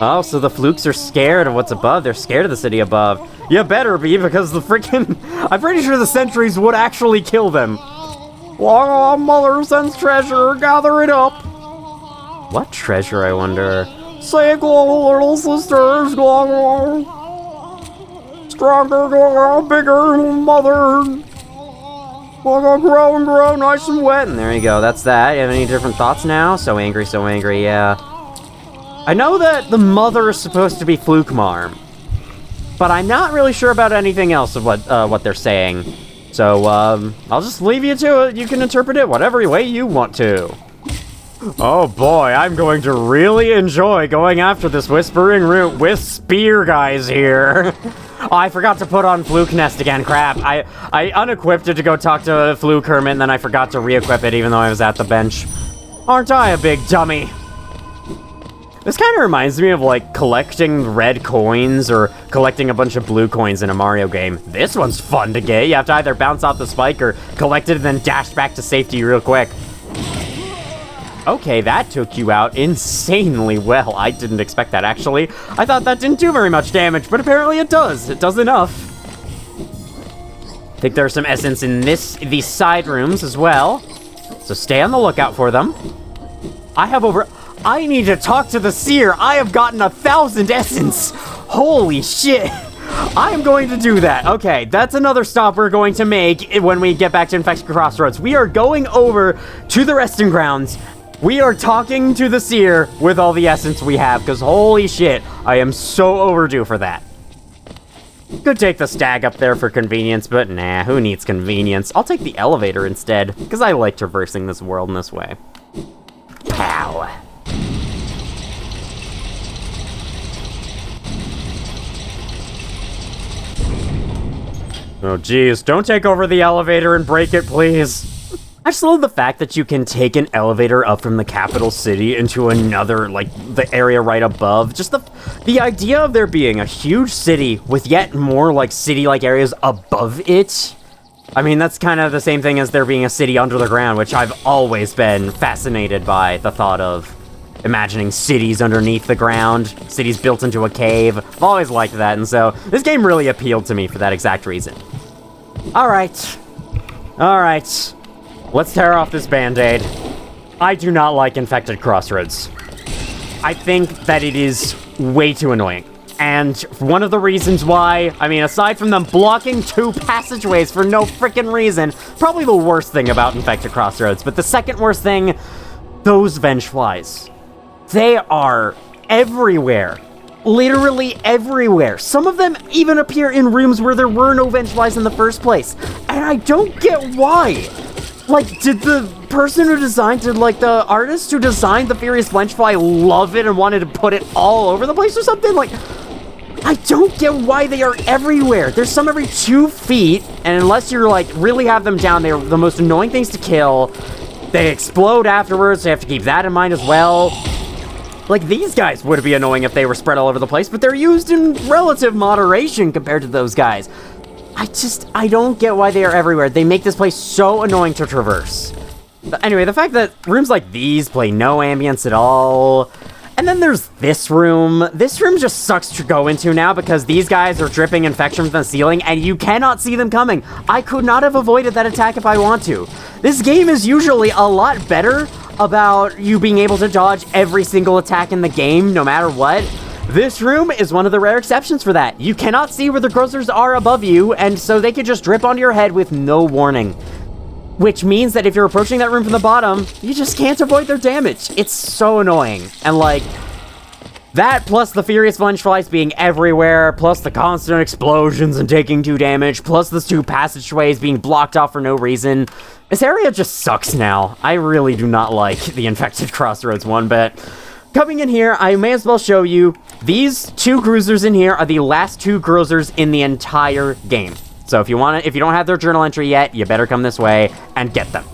Oh, so the Flukes are scared of what's above. They're scared of the city above. You better be, because the freaking... I'm pretty sure the sentries would actually kill them. Mother sends treasure, gather it up. What treasure, I wonder? Say, little sisters, stronger, bigger, mother. Grow and grow, nice and wet. And there you go, that's that. You have any different thoughts now? So angry, yeah. I know that the mother is supposed to be Flukemarm, but I'm not really sure about anything else of what they're saying. So, I'll just leave you to it. You can interpret it whatever way you want to. Oh boy, I'm going to really enjoy going after this whispering route with spear guys here. Oh, I forgot to put on Fluke Nest again, crap. I unequipped it to go talk to Fluke Hermit, and then I forgot to re-equip it even though I was at the bench. Aren't I a big dummy? This kind of reminds me of, like, collecting red coins or collecting a bunch of blue coins in a Mario game. This one's fun to get. You have to either bounce off the spike or collect it and then dash back to safety real quick. Okay, that took you out insanely well. I didn't expect that, actually. I thought that didn't do very much damage, but apparently it does. It does enough. I think there's some essence in these side rooms as well. So stay on the lookout for them. I need to talk to the seer. I have gotten 1,000 essence. Holy shit. I am going to do that. Okay, that's another stop we're going to make when we get back to Infected Crossroads. We are going over to the resting grounds We are talking to the seer with all the essence we have, because holy shit, I am so overdue for that. Could take the stag up there for convenience, but nah, who needs convenience? I'll take the elevator instead, because I like traversing this world in this way. Pow. Oh geez, don't take over the elevator and break it, please. I just love the fact that you can take an elevator up from the capital city into another, like, the area right above. Just the idea of there being a huge city with yet more, like, city-like areas above it. I mean, that's kind of the same thing as there being a city under the ground, which I've always been fascinated by the thought of imagining cities underneath the ground, cities built into a cave. I've always liked that, and so this game really appealed to me for that exact reason. Alright. Alright. Let's tear off this band-aid. I do not like infected crossroads. I think that it is way too annoying. And one of the reasons why, I mean, aside from them blocking 2 passageways for no freaking reason, probably the worst thing about infected crossroads, but the second worst thing, those vengeflies. They are everywhere. Literally everywhere. Some of them even appear in rooms where there were no vengeflies in the first place. And I don't get why. Like, did the person who designed it, like, the artist who designed the Furious Vengefly love it and wanted to put it all over the place or something? Like, I don't get why they are everywhere. There's some every 2 feet, and unless you're, like, really have them down, they're the most annoying things to kill. They explode afterwards, so you have to keep that in mind as well. Like, these guys would be annoying if they were spread all over the place, but they're used in relative moderation compared to those guys. I don't get why they are everywhere. They make this place so annoying to traverse. But anyway, the fact that rooms like these play no ambience at all. And then there's this room. This room just sucks to go into now because these guys are dripping infection from the ceiling and you cannot see them coming. I could not have avoided that attack if I want to. This game is usually a lot better about you being able to dodge every single attack in the game, no matter what. This room is one of the rare exceptions for that. You cannot see where the grossers are above you, and so they could just drip onto your head with no warning. Which means that if you're approaching that room from the bottom, you just can't avoid their damage. It's so annoying. And like, that plus the Furious Vengeflies being everywhere, plus the constant explosions and taking 2 damage, plus the 2 passageways being blocked off for no reason. This area just sucks now. I really do not like the Infected Crossroads one bit. Coming in here, I may as well show you, these 2 cruisers in here are the last 2 cruisers in the entire game. So if you don't have their journal entry yet, you better come this way and get them.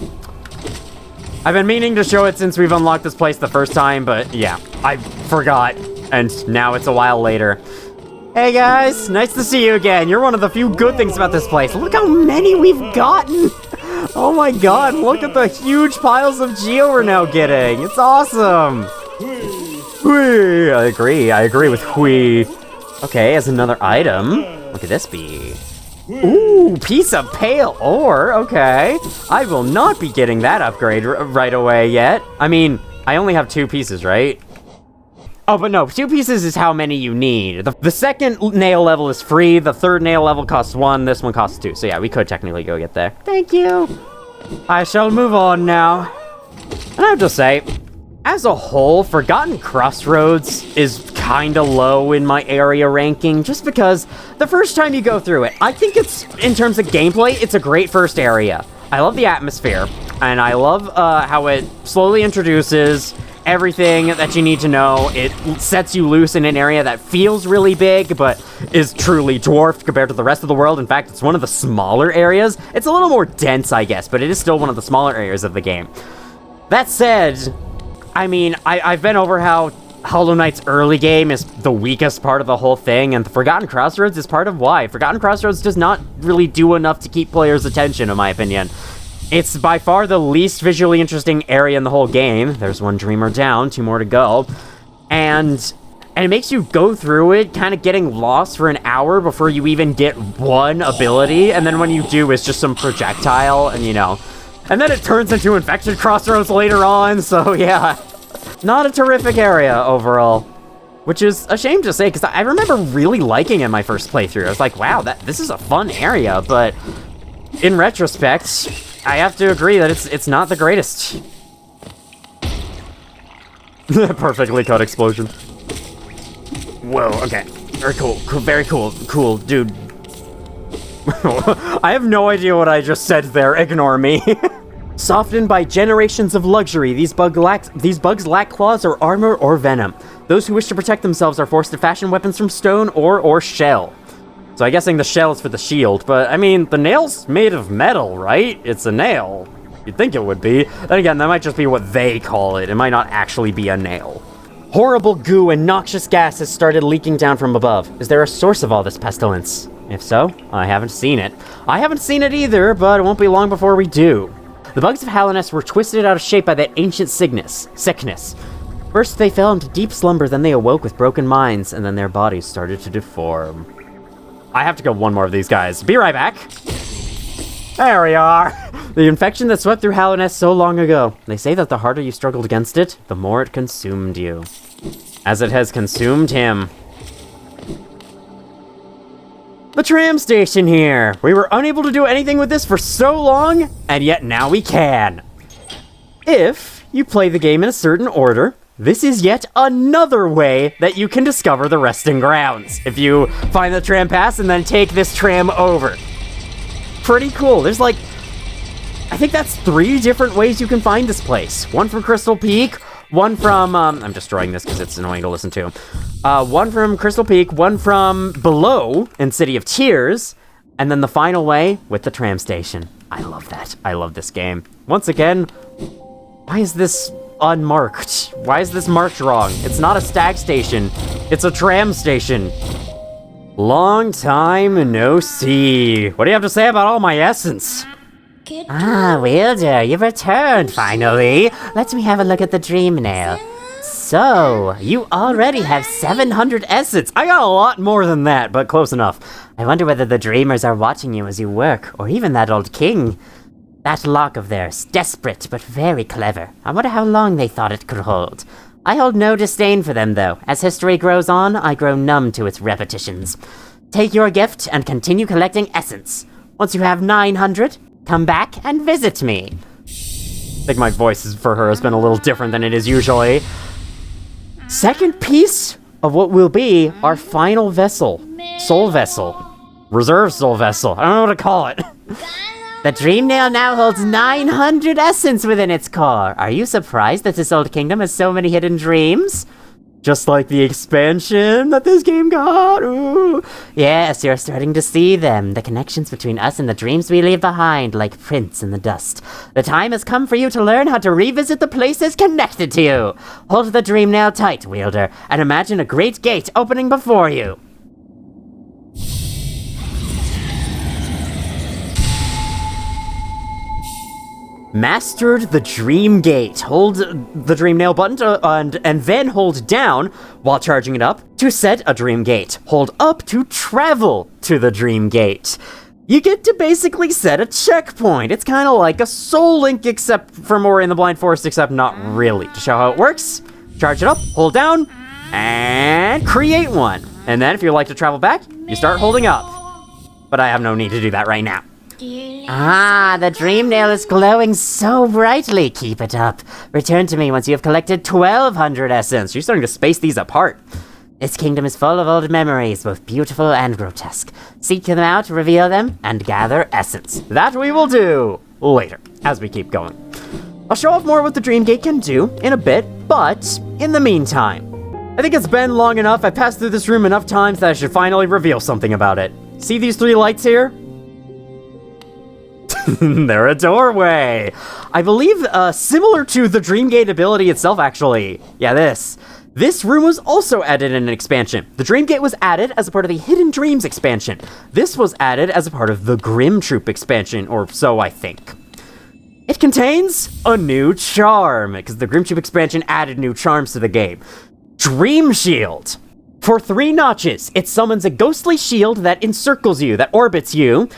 I've been meaning to show it since we've unlocked this place the first time, but yeah, I forgot, and now it's a while later. Hey guys, nice to see you again. You're one of the few good things about this place. Look how many we've gotten. Oh my god, look at the huge piles of geo we're now getting. It's awesome. Whee! I agree with whee. Okay, as another item, what could this be? Ooh, piece of pale ore, okay. I will not be getting that upgrade right away yet. I mean, I only have 2 pieces, right? Oh, but no, 2 pieces is how many you need. The second nail level is free, the third nail level costs 1, this one costs 2. So yeah, we could technically go get there. Thank you. I shall move on now. And I have to say, as a whole, Forgotten Crossroads is kinda low in my area ranking, just because the first time you go through it, I think it's, in terms of gameplay, it's a great first area. I love the atmosphere, and I love how it slowly introduces everything that you need to know. It sets you loose in an area that feels really big, but is truly dwarfed compared to the rest of the world. In fact, it's one of the smaller areas. It's a little more dense, I guess, but it is still one of the smaller areas of the game. That said, I mean, I've been over how Hollow Knight's early game is the weakest part of the whole thing, and the Forgotten Crossroads is part of why. Forgotten Crossroads does not really do enough to keep players' attention, in my opinion. It's by far the least visually interesting area in the whole game. There's 1 dreamer down, 2 more to go. And it makes you go through it, kind of getting lost for an hour before you even get 1 ability, and then when you do, it's just some projectile, and you know. And then it turns into Infected Crossroads later on, so yeah. Not a terrific area overall. Which is a shame to say, because I remember really liking it in my first playthrough. I was like, wow, this is a fun area, but in retrospect, I have to agree that it's not the greatest. Perfectly cut explosion. Whoa, okay. Very cool, very cool, dude. I have no idea what I just said there, ignore me. Softened by generations of luxury, these bugs lack claws or armor or venom. Those who wish to protect themselves are forced to fashion weapons from stone or shell. So I'm guessing the shell is for the shield, but I mean, the nail's made of metal, right? It's a nail. You'd think it would be. Then again, that might just be what they call it. It might not actually be a nail. Horrible goo and noxious gas has started leaking down from above. Is there a source of all this pestilence? If so, I haven't seen it. I haven't seen it either, but it won't be long before we do. The bugs of Hallownest were twisted out of shape by that ancient sickness. First they fell into deep slumber, then they awoke with broken minds, and then their bodies started to deform. I have to kill one more of these guys. Be right back. There we are. The infection that swept through Hallownest so long ago. They say that the harder you struggled against it, the more it consumed you. As it has consumed him. The tram station here. We were unable to do anything with this for so long, and yet now we can. If you play the game in a certain order, this is yet another way that you can discover the resting grounds. If you find the tram pass and then take this tram over. Pretty cool. There's like, I think that's 3 different ways you can find this place. One from Crystal Peak, one from, I'm destroying this because it's annoying to listen to. One from Crystal Peak, one from below in City of Tears, and then the final way with the tram station. I love that. I love this game. Once again, why is this unmarked? Why is this marked wrong? It's not a stag station. It's a tram station. Long time no see. What do you have to say about all my essence? Ah, Wielder, you've returned finally. Let me have a look at the dream nail. So, you already have 700 essence. I got a lot more than that, but close enough. I wonder whether the dreamers are watching you as you work, or even that old king. That lock of theirs, desperate but very clever. I wonder how long they thought it could hold. I hold no disdain for them, though. As history grows on, I grow numb to its repetitions. Take your gift and continue collecting essence. Once you have 900, come back and visit me. I think my voice for her has been a little different than it is usually. Second piece of what will be our final vessel. Soul vessel. Reserve soul vessel. I don't know what to call it. The dream nail now holds 900 essence within its core. Are you surprised that this old kingdom has so many hidden dreams? Just like the expansion that this game got. Ooh. Yes, you're starting to see them. The connections between us and the dreams we leave behind, like prints in the dust. The time has come for you to learn how to revisit the places connected to you. Hold the dream nail tight, Wielder, and imagine a great gate opening before you. Mastered the Dream Gate. Hold the Dream Nail button and then hold down while charging it up to set a Dream Gate. Hold up to travel to the Dream Gate. You get to basically set a checkpoint. It's kind of like a Soul Link except for more in the Blind Forest, except not really. To show how it works, charge it up, hold down, and create one. And then if you'd like to travel back, you start holding up. But I have no need to do that right now. Ah, the dream nail is glowing so brightly. Keep it up. Return to me once you have collected 1,200 essence. You're starting to space these apart. This kingdom is full of old memories, both beautiful and grotesque. Seek them out, reveal them, and gather essence. That we will do later, as we keep going. I'll show off more what the Dream Gate can do in a bit, but in the meantime, I think it's been long enough. I've passed through this room enough times that I should finally reveal something about it. See these 3 lights here? They're a doorway. I believe similar to the Dream Gate ability itself, actually. Yeah, this room was also added in an expansion. The Dream Gate was added as a part of the Hidden Dreams expansion. This was added as a part of the Grim Troop expansion, or so I think. It contains a new charm, because the Grim Troop expansion added new charms to the game. Dream Shield. For 3 notches, it summons a ghostly shield that encircles you, that orbits you,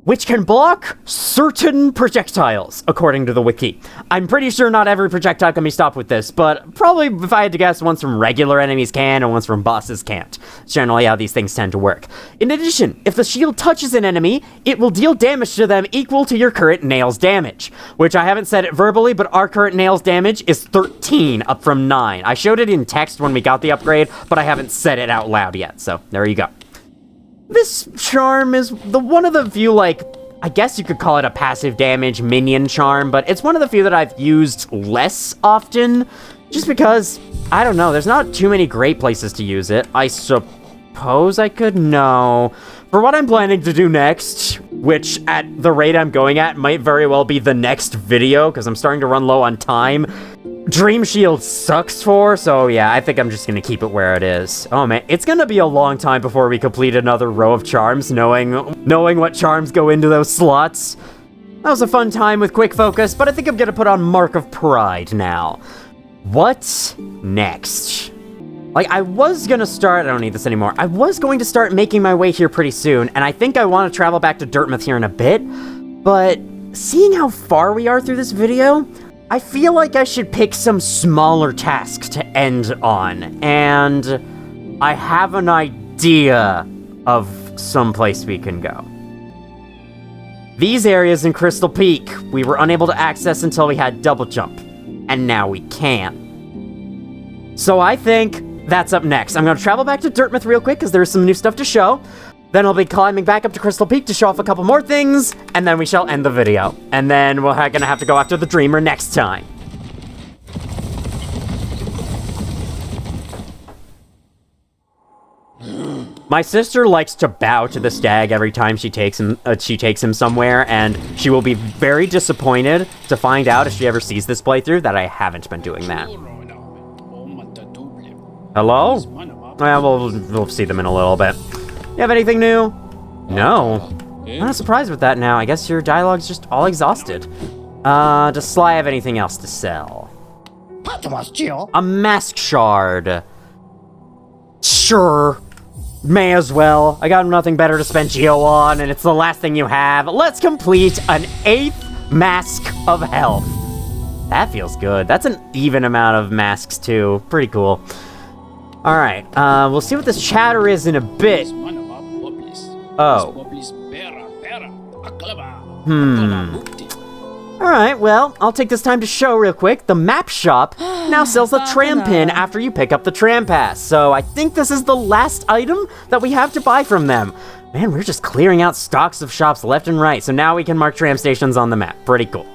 which can block certain projectiles, according to the wiki. I'm pretty sure not every projectile can be stopped with this, but probably, if I had to guess, ones from regular enemies can, and ones from bosses can't. It's generally how these things tend to work. In addition, if the shield touches an enemy, it will deal damage to them equal to your current nails damage, which I haven't said it verbally, but our current nails damage is 13, up from 9. I showed it in text when we got the upgrade, but I haven't said it out loud yet, so there you go. This charm is one of the few, like, I guess you could call it a passive damage minion charm, but it's one of the few that I've used less often, just because, I don't know, there's not too many great places to use it. I suppose I could? No. For what I'm planning to do next, which at the rate I'm going at might very well be the next video, because I'm starting to run low on time, Dream Shield sucks for, so yeah, I think I'm just gonna keep it where it is. Oh man, it's gonna be a long time before we complete another row of charms, knowing what charms go into those slots. That was a fun time with Quick Focus, but I think I'm gonna put on Mark of Pride now. What next? Like, I was gonna start, I don't need this anymore, I was going to start making my way here pretty soon, and I think I want to travel back to Dartmouth here in a bit, but seeing how far we are through this video, I feel like I should pick some smaller tasks to end on, and I have an idea of some place we can go. These areas in Crystal Peak, we were unable to access until we had double jump, and now we can. So I think that's up next. I'm gonna travel back to Dartmouth real quick, because there's some new stuff to show. Then I'll be climbing back up to Crystal Peak to show off a couple more things, and then we shall end the video. And then we're gonna have to go after the Dreamer next time. My sister likes to bow to the stag every time she takes him somewhere, and she will be very disappointed to find out if she ever sees this playthrough that I haven't been doing that. Hello? Well, we'll see them in a little bit. You have anything new? No. I'm not surprised with that now. I guess your dialogue's just all exhausted. Does Sly have anything else to sell? A mask shard. Sure. May as well. I got nothing better to spend Geo on, and it's the last thing you have. Let's complete an 8th mask of health. That feels good. That's an even amount of masks, too. Pretty cool. Alright, we'll see what this chatter is in a bit. Oh. Alright, well, I'll take this time to show real quick. The map shop now sells a tram pin after you pick up the tram pass. So I think this is the last item that we have to buy from them. Man, we're just clearing out stocks of shops left and right. So now we can mark tram stations on the map. Pretty cool.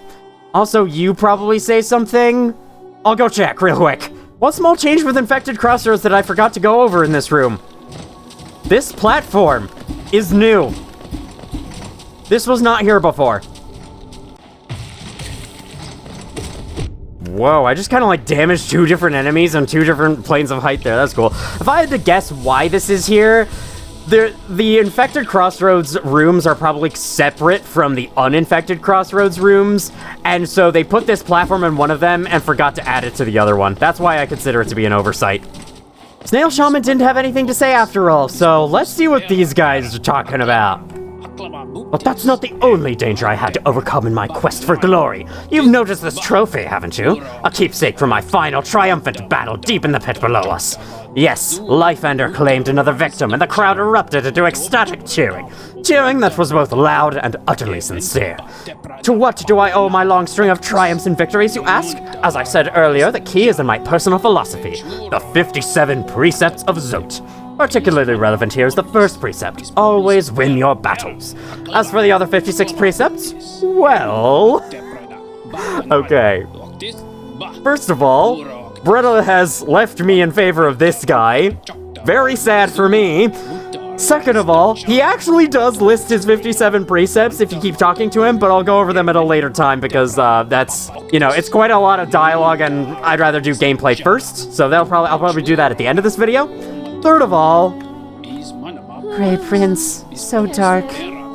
Also, you probably say something? I'll go check real quick. What small change with infected crossroads that I forgot to go over in this room? This platform is new. This was not here before. Whoa, I just kind of like damaged 2 different enemies on 2 different planes of height there. That's cool. If I had to guess why this is here, the infected crossroads rooms are probably separate from the uninfected crossroads rooms, and so they put this platform in one of them and forgot to add it to the other one. That's why I consider it to be an oversight. Snail Shaman didn't have anything to say after all, so let's see what these guys are talking about. But that's not the only danger I had to overcome in my quest for glory. You've noticed this trophy, haven't you? A keepsake from my final triumphant battle deep in the pit below us. Yes, Lifeender claimed another victim, and the crowd erupted into ecstatic cheering. Cheering that was both loud and utterly sincere. To what do I owe my long string of triumphs and victories, you ask? As I said earlier, the key is in my personal philosophy, the 57 Precepts of Zote. Particularly relevant here is the first precept, always win your battles. As for the other 56 precepts, well... Okay. First of all, Bretta has left me in favor of this guy. Very sad for me. Second of all, he actually does list his 57 precepts if you keep talking to him, but I'll go over them at a later time because that's, you know, it's quite a lot of dialogue and I'd rather do gameplay first, so I'll probably do that at the end of this video. Third of all, Great Prince, so dark,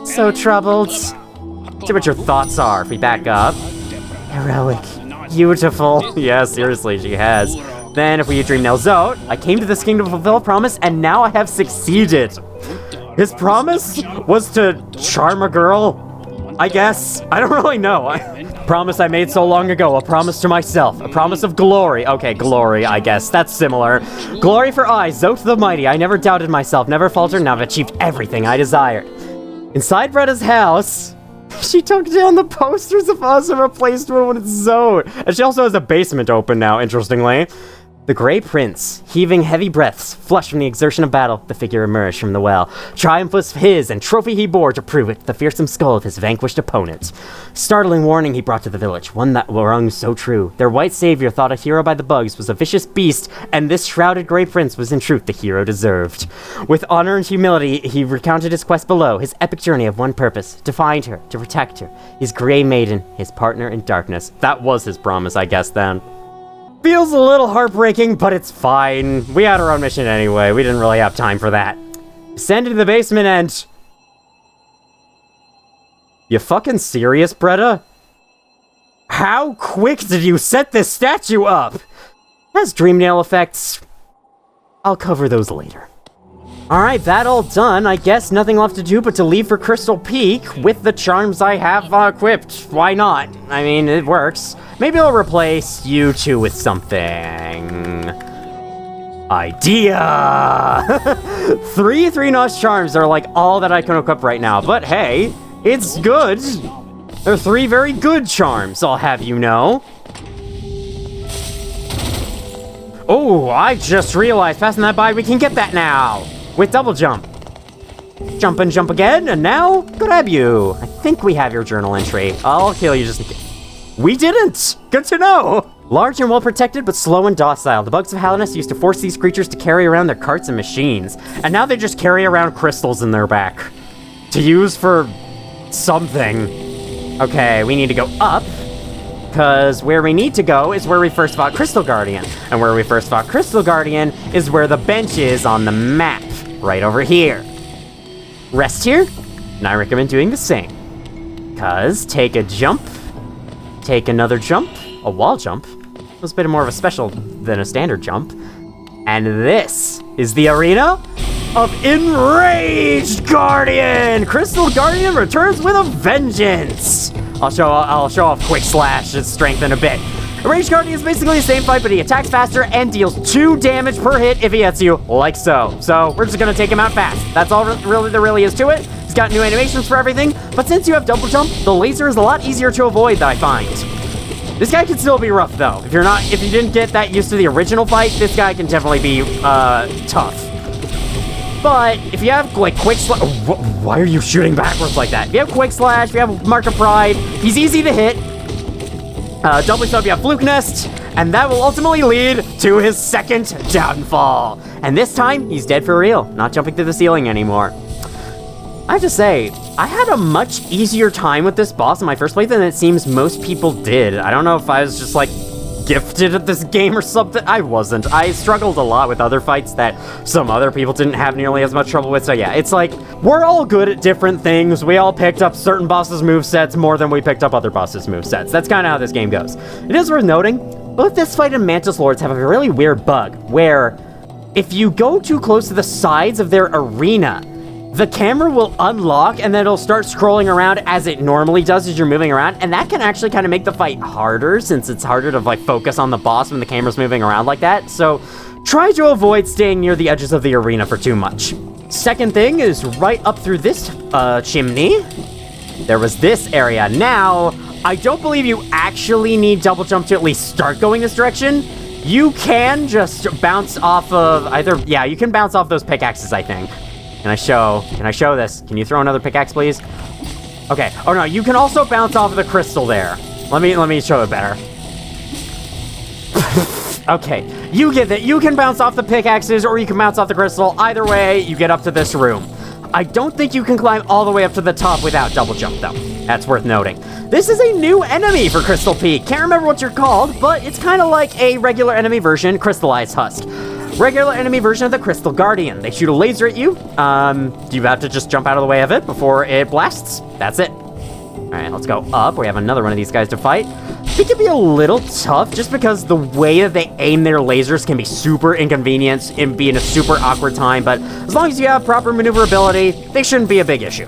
so troubled. See what your thoughts are if we back up. Heroic, beautiful. Yeah, seriously, she has. Then if we dream Nail Zote, I came to this kingdom to fulfill a promise, and now I have succeeded. His promise was to charm a girl. I guess. I don't really know. Promise I made so long ago. A promise to myself. A promise of glory. Okay, glory, I guess. That's similar. Glory for I, Zote the Mighty. I never doubted myself, never faltered, and I've achieved everything I desired. Inside Bretta's house, she took down the posters of us and replaced one with Zote. And she also has a basement open now, interestingly. The Grey Prince, heaving heavy breaths, flushed from the exertion of battle, the figure emerged from the well. Triumph was his, and trophy he bore to prove it, the fearsome skull of his vanquished opponent. Startling warning he brought to the village, one that rung so true. Their white savior thought a hero by the bugs was a vicious beast, and this shrouded Grey Prince was in truth the hero deserved. With honor and humility, he recounted his quest below, his epic journey of one purpose, to find her, to protect her, his Grey Maiden, his partner in darkness. That was his promise, I guess, then. Feels a little heartbreaking, but it's fine. We had our own mission anyway. We didn't really have time for that. Descend into the basement and... You fucking serious, Bretta? How quick did you set this statue up? It has dream nail effects. I'll cover those later. Alright, that all done. I guess nothing left to do but to leave for Crystal Peak with the charms I have equipped. Why not? I mean, it works. Maybe I'll replace you two with something. Idea! Three notch charms are like all that I can equip right now, but hey, it's good. They're 3 very good charms, I'll have you know. Oh, I just realized passing that by, we can get that now. With double jump. Jump and jump again, and now, grab you. I think we have your journal entry. I'll kill you just in case. We didn't! Good to know! Large and well protected, but slow and docile. The bugs of Hallownest used to force these creatures to carry around their carts and machines. And now they just carry around crystals in their back. To use for... something. Okay, we need to go up. Because where we need to go is where we first fought Crystal Guardian. And where we first fought Crystal Guardian is where the bench is on the map. Right over here. Rest here, and I recommend doing the same. Because take a jump, take another jump, a wall jump. It was a bit more of a special than a standard jump. And this is the arena of Enraged Guardian! Crystal Guardian returns with a vengeance! I'll show off Quick Slash's strength in a bit. Enraged Guardian is basically the same fight, but he attacks faster and deals 2 damage per hit if he hits you, like so. So we're just gonna take him out fast. That's all there really is to it. He's got new animations for everything, but since you have double jump, the laser is a lot easier to avoid, I find. This guy can still be rough though. If you didn't get that used to the original fight, this guy can definitely be tough. But if you have like Quick Slash, why are you shooting backwards like that? If you have Quick Slash, if you have Mark of Pride, he's easy to hit. Doubly so if you have Fluke Nest, and that will ultimately lead to his second downfall. And this time, he's dead for real, not jumping through the ceiling anymore. I have to say, I had a much easier time with this boss in my first play than it seems most people did. I don't know if I was just like gifted at this game or something. I wasn't. I struggled a lot with other fights that some other people didn't have nearly as much trouble with. So yeah, it's like, we're all good at different things. We all picked up certain bosses' movesets more than we picked up other bosses' movesets. That's kind of how this game goes. It is worth noting, both this fight and Mantis Lords have a really weird bug, where if you go too close to the sides of their arena, the camera will unlock and then it'll start scrolling around as it normally does as you're moving around, and that can actually kind of make the fight harder since it's harder to like focus on the boss when the camera's moving around like that. So try to avoid staying near the edges of the arena for too much. Second thing is right up through this chimney, there was this area. Now, I don't believe you actually need double jump to at least start going this direction. You can just bounce off of you can bounce off those pickaxes, I think. Can I show this? Can you throw another pickaxe, please? Okay. Oh no, you can also bounce off of the crystal there. Let me show it better. Okay, you get that. You can bounce off the pickaxes or you can bounce off the crystal. Either way, you get up to this room. I don't think you can climb all the way up to the top without double jump though. That's worth noting. This is a new enemy for Crystal Peak. Can't remember what you're called, but it's kind of like a regular enemy version, Crystallized Husk. Regular enemy version of the Crystal Guardian. They shoot a laser at you. You have to just jump out of the way of it before it blasts. That's it. All right, let's go up. We have another one of these guys to fight. It can be a little tough just because the way that they aim their lasers can be super inconvenient and be in a super awkward time, but as long as you have proper maneuverability, they shouldn't be a big issue.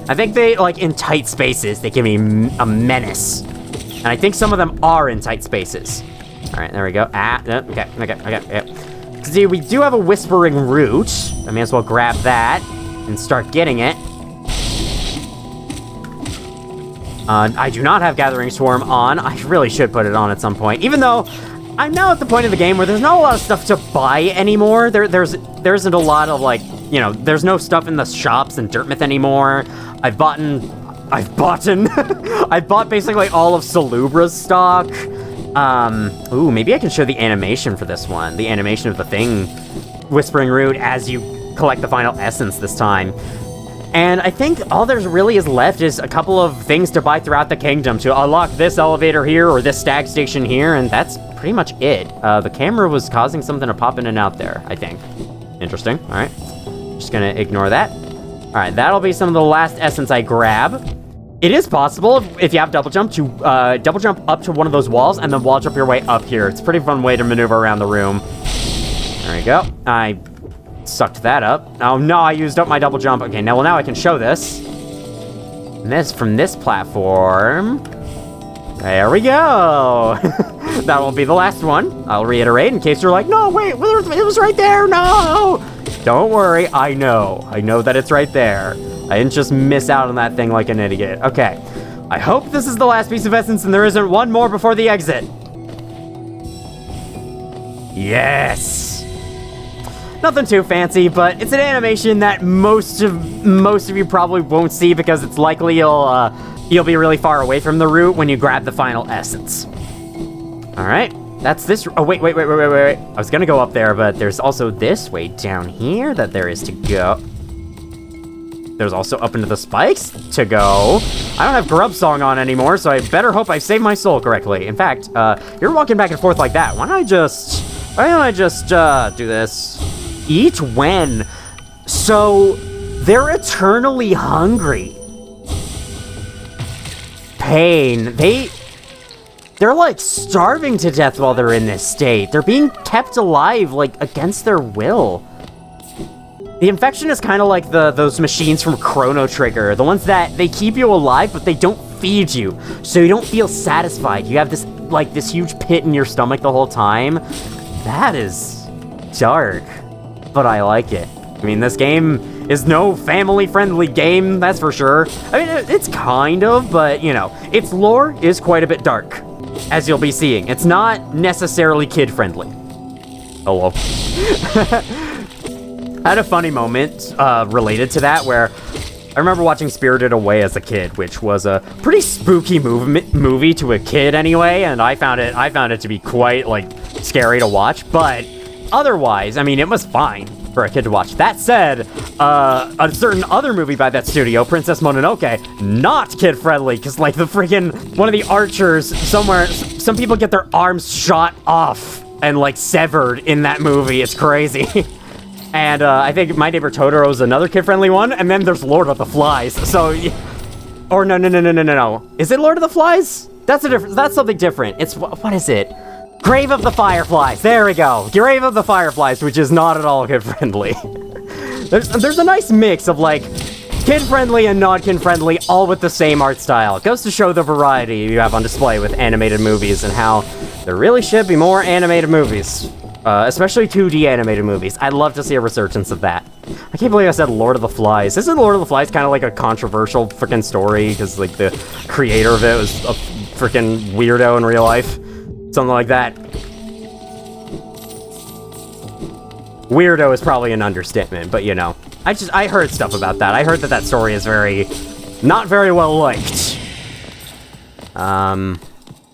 I think they, like, in tight spaces, they can be a menace. And I think some of them are in tight spaces. All right, there we go. Okay. See, we do have a whispering root. I may as well grab that and start getting it. I do not have Gathering Swarm on. I really should put it on at some point. Even though I'm now at the point of the game where there's not a lot of stuff to buy anymore. There isn't a lot of, like, you know, there's no stuff in the shops in Dirtmouth anymore. I've bought basically all of Salubra's stock. Ooh, maybe I can show the animation for this one. The animation of the thing, Whispering Root, as you collect the final essence this time. And I think all there really is left is a couple of things to buy throughout the kingdom to unlock this elevator here or this stag station here, and that's pretty much it. The camera was causing something to pop in and out there, I think. Interesting, all right. Just gonna ignore that. All right, that'll be some of the last essence I grab. It is possible, if you have double jump, to double jump up to one of those walls and then wall jump your way up here. It's a pretty fun way to maneuver around the room. There we go. I sucked that up. Oh no, I used up my double jump. Okay, now I can show this. And this from this platform. There we go. That will be the last one. I'll reiterate in case you're like, no, wait, it was right there. No. Don't worry. I know that it's right there. I didn't just miss out on that thing like an idiot. Okay. I hope this is the last piece of essence and there isn't one more before the exit. Yes. Nothing too fancy, but it's an animation that most of you probably won't see because it's likely you'll be really far away from the route when you grab the final essence. All right, that's this. Oh wait. I was gonna go up there, but there's also this way down here that there is to go. There's also up into the spikes to go. I don't have Grub Song on anymore, so I better hope I saved my soul correctly. In fact, you're walking back and forth like that. Why don't I just do this? Eat when? So, they're eternally hungry. Pain. They're like starving to death while they're in this state. They're being kept alive, like, against their will. The infection is kind of like those machines from Chrono Trigger. The ones that they keep you alive, but they don't feed you. So you don't feel satisfied. You have this huge pit in your stomach the whole time. That is dark. But I like it. I mean, this game is no family-friendly game, that's for sure. I mean, it's kind of, but, you know, its lore is quite a bit dark, as you'll be seeing. It's not necessarily kid-friendly. Hello. I had a funny moment related to that where I remember watching Spirited Away as a kid, which was a pretty spooky movie to a kid anyway, and I found it to be quite, like, scary to watch, but otherwise, I mean, it was fine for a kid to watch. That said, a certain other movie by that studio, Princess Mononoke, not kid-friendly, because, like, the freaking, one of the archers somewhere, some people get their arms shot off and, like, severed in that movie. It's crazy. And, I think My Neighbor Totoro is another kid-friendly one, and then there's Lord of the Flies, so, or no. Is it Lord of the Flies? That's something different. It's, what is it? Grave of the Fireflies, there we go. Grave of the Fireflies, which is not at all kid-friendly. There's a nice mix of, like, kid-friendly and non-kid-friendly, all with the same art style. It goes to show the variety you have on display with animated movies and how there really should be more animated movies. Especially 2D animated movies. I'd love to see a resurgence of that. I can't believe I said Lord of the Flies. Isn't Lord of the Flies kind of like a controversial freaking story? Because, like, the creator of it was a freaking weirdo in real life. Something like that. Weirdo is probably an understatement, but you know. I heard stuff about that. I heard that story is not very well liked.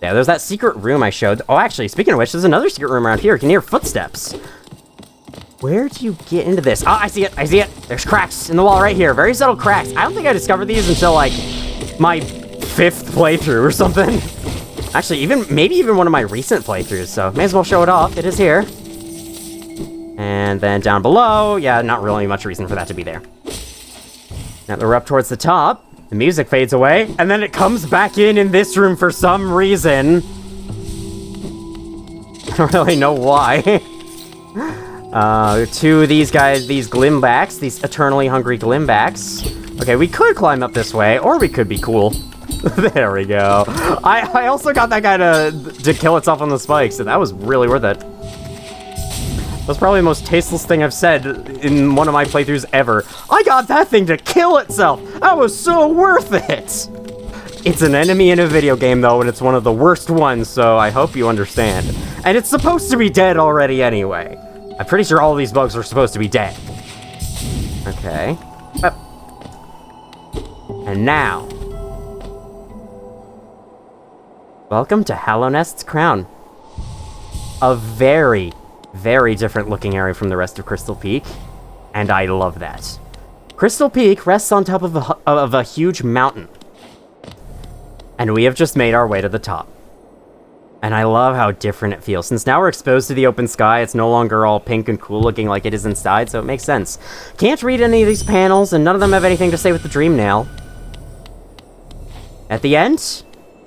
Yeah, there's that secret room I showed. Oh, actually, speaking of which, there's another secret room around here. You can hear footsteps. Where do you get into this? Oh, I see it. There's cracks in the wall right here. Very subtle cracks. I don't think I discovered these until, like, my 5th playthrough or something. Actually, maybe even one of my recent playthroughs, so may as well show it off. It is here. And then down below, yeah, not really much reason for that to be there. Now that we're up towards the top, the music fades away, and then it comes back in this room for some reason. I don't really know why. To these guys, these Glimbacks, these eternally hungry Glimbacks. Okay, we could climb up this way, or we could be cool. There we go. I also got that guy to kill itself on the spikes, and that was really worth it. That's probably the most tasteless thing I've said in one of my playthroughs ever. I got that thing to kill itself! That was so worth it! It's an enemy in a video game, though, and it's one of the worst ones, so I hope you understand. And it's supposed to be dead already anyway. I'm pretty sure all these bugs are supposed to be dead. Okay. And now... welcome to Hallownest's Crown. A very, very different looking area from the rest of Crystal Peak, and I love that. Crystal Peak rests on top of a huge mountain, and we have just made our way to the top. And I love how different it feels. Since now we're exposed to the open sky, it's no longer all pink and cool looking like it is inside, so it makes sense. Can't read any of these panels, and none of them have anything to say with the dream nail. At the end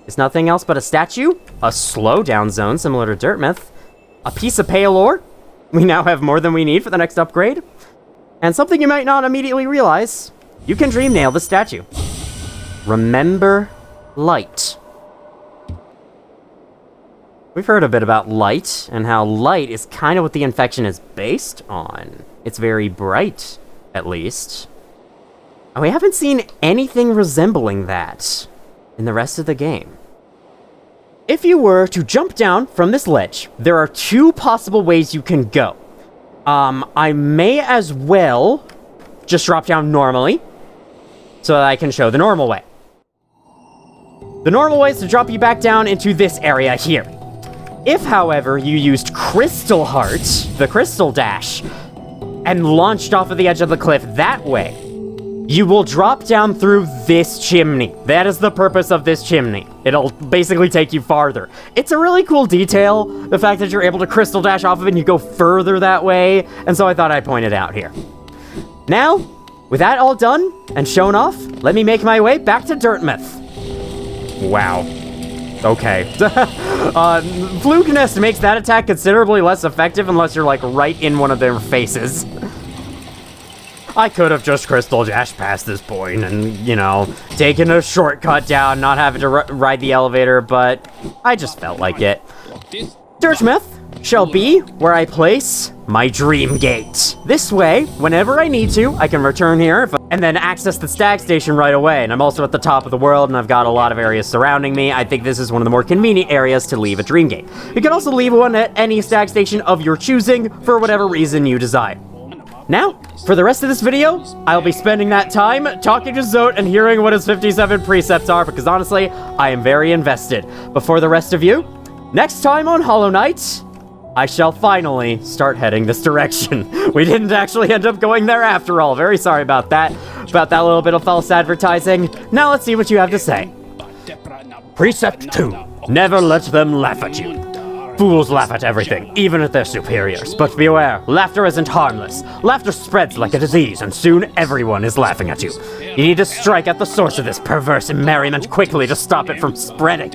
is nothing else but a statue, a slowdown zone similar to Dirtmouth, a piece of pale ore. We now have more than we need for the next upgrade. And something you might not immediately realize, you can dream nail the statue. Remember light. We've heard a bit about light, and how light is kind of what the infection is based on. It's very bright, at least. And we haven't seen anything resembling that in the rest of the game. If you were to jump down from this ledge, there are two possible ways you can go. I may as well just drop down normally, so that I can show the normal way. The normal way is to drop you back down into this area here. If, however, you used Crystal Heart, the Crystal Dash, and launched off of the edge of the cliff that way, you will drop down through this chimney. That is the purpose of this chimney. It'll basically take you farther. It's a really cool detail, the fact that you're able to Crystal Dash off of it and you go further that way, and so I thought I'd point it out here. Now, with that all done and shown off, let me make my way back to Dirtmouth. Wow. Okay. Fluke Nest makes that attack considerably less effective unless you're, like, right in one of their faces. I could have just Crystal Dash past this point and, you know, taken a shortcut down, not having to ride the elevator, but I just felt like it. Dirtmouth shall be where I place my dream gate. This way, whenever I need to, I can return here and then access the stag station right away. And I'm also at the top of the world, and I've got a lot of areas surrounding me. I think this is one of the more convenient areas to leave a dream gate. You can also leave one at any stag station of your choosing for whatever reason you desire. Now, for the rest of this video, I'll be spending that time talking to Zote and hearing what his 57 precepts are, because honestly, I am very invested. But for the rest of you, next time on Hollow Knight, I shall finally start heading this direction. We didn't actually end up going there after all. Very sorry about that little bit of false advertising. Now let's see what you have to say. Precept 2. Never let them laugh at you. Fools laugh at everything, even at their superiors. But beware, laughter isn't harmless. Laughter spreads like a disease, and soon everyone is laughing at you. You need to strike at the source of this perverse merriment quickly to stop it from spreading.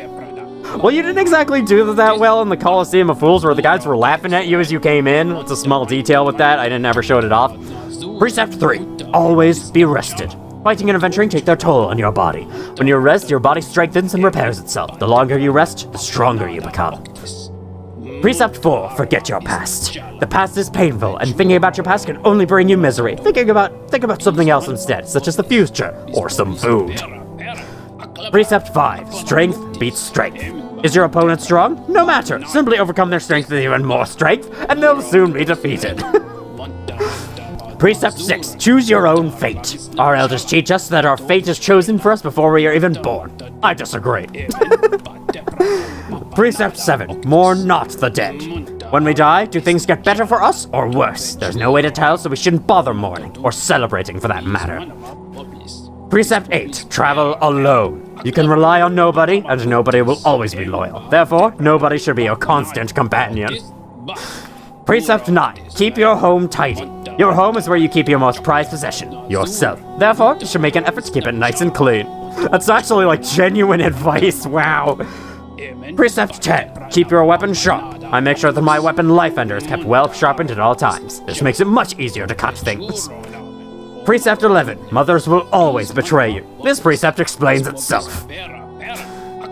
Well, you didn't exactly do that well in the Colosseum of Fools, where the guys were laughing at you as you came in. It's a small detail with that. I didn't ever show it off. Precept 3. Always be rested. Fighting and adventuring take their toll on your body. When you rest, your body strengthens and repairs itself. The longer you rest, the stronger you become. Precept 4. Forget your past. The past is painful, and thinking about your past can only bring you misery. Think about something else instead, such as the future, or some food. Precept 5. Strength beats strength. Is your opponent strong? No matter. Simply overcome their strength with even more strength, and they'll soon be defeated. Precept 6. Choose your own fate. Our elders teach us that our fate is chosen for us before we are even born. I disagree. Precept 7. Mourn not the dead. When we die, do things get better for us or worse? There's no way to tell, so we shouldn't bother mourning, or celebrating for that matter. Precept 8. Travel alone. You can rely on nobody, and nobody will always be loyal. Therefore, nobody should be your constant companion. Precept 9. Keep your home tidy. Your home is where you keep your most prized possession, yourself. Therefore, you should make an effort to keep it nice and clean. That's actually, like, genuine advice, wow. Precept 10. Keep your weapon sharp. I make sure that my weapon Life Ender is kept well sharpened at all times. This makes it much easier to cut things. Precept 11. Mothers will always betray you. This precept explains itself.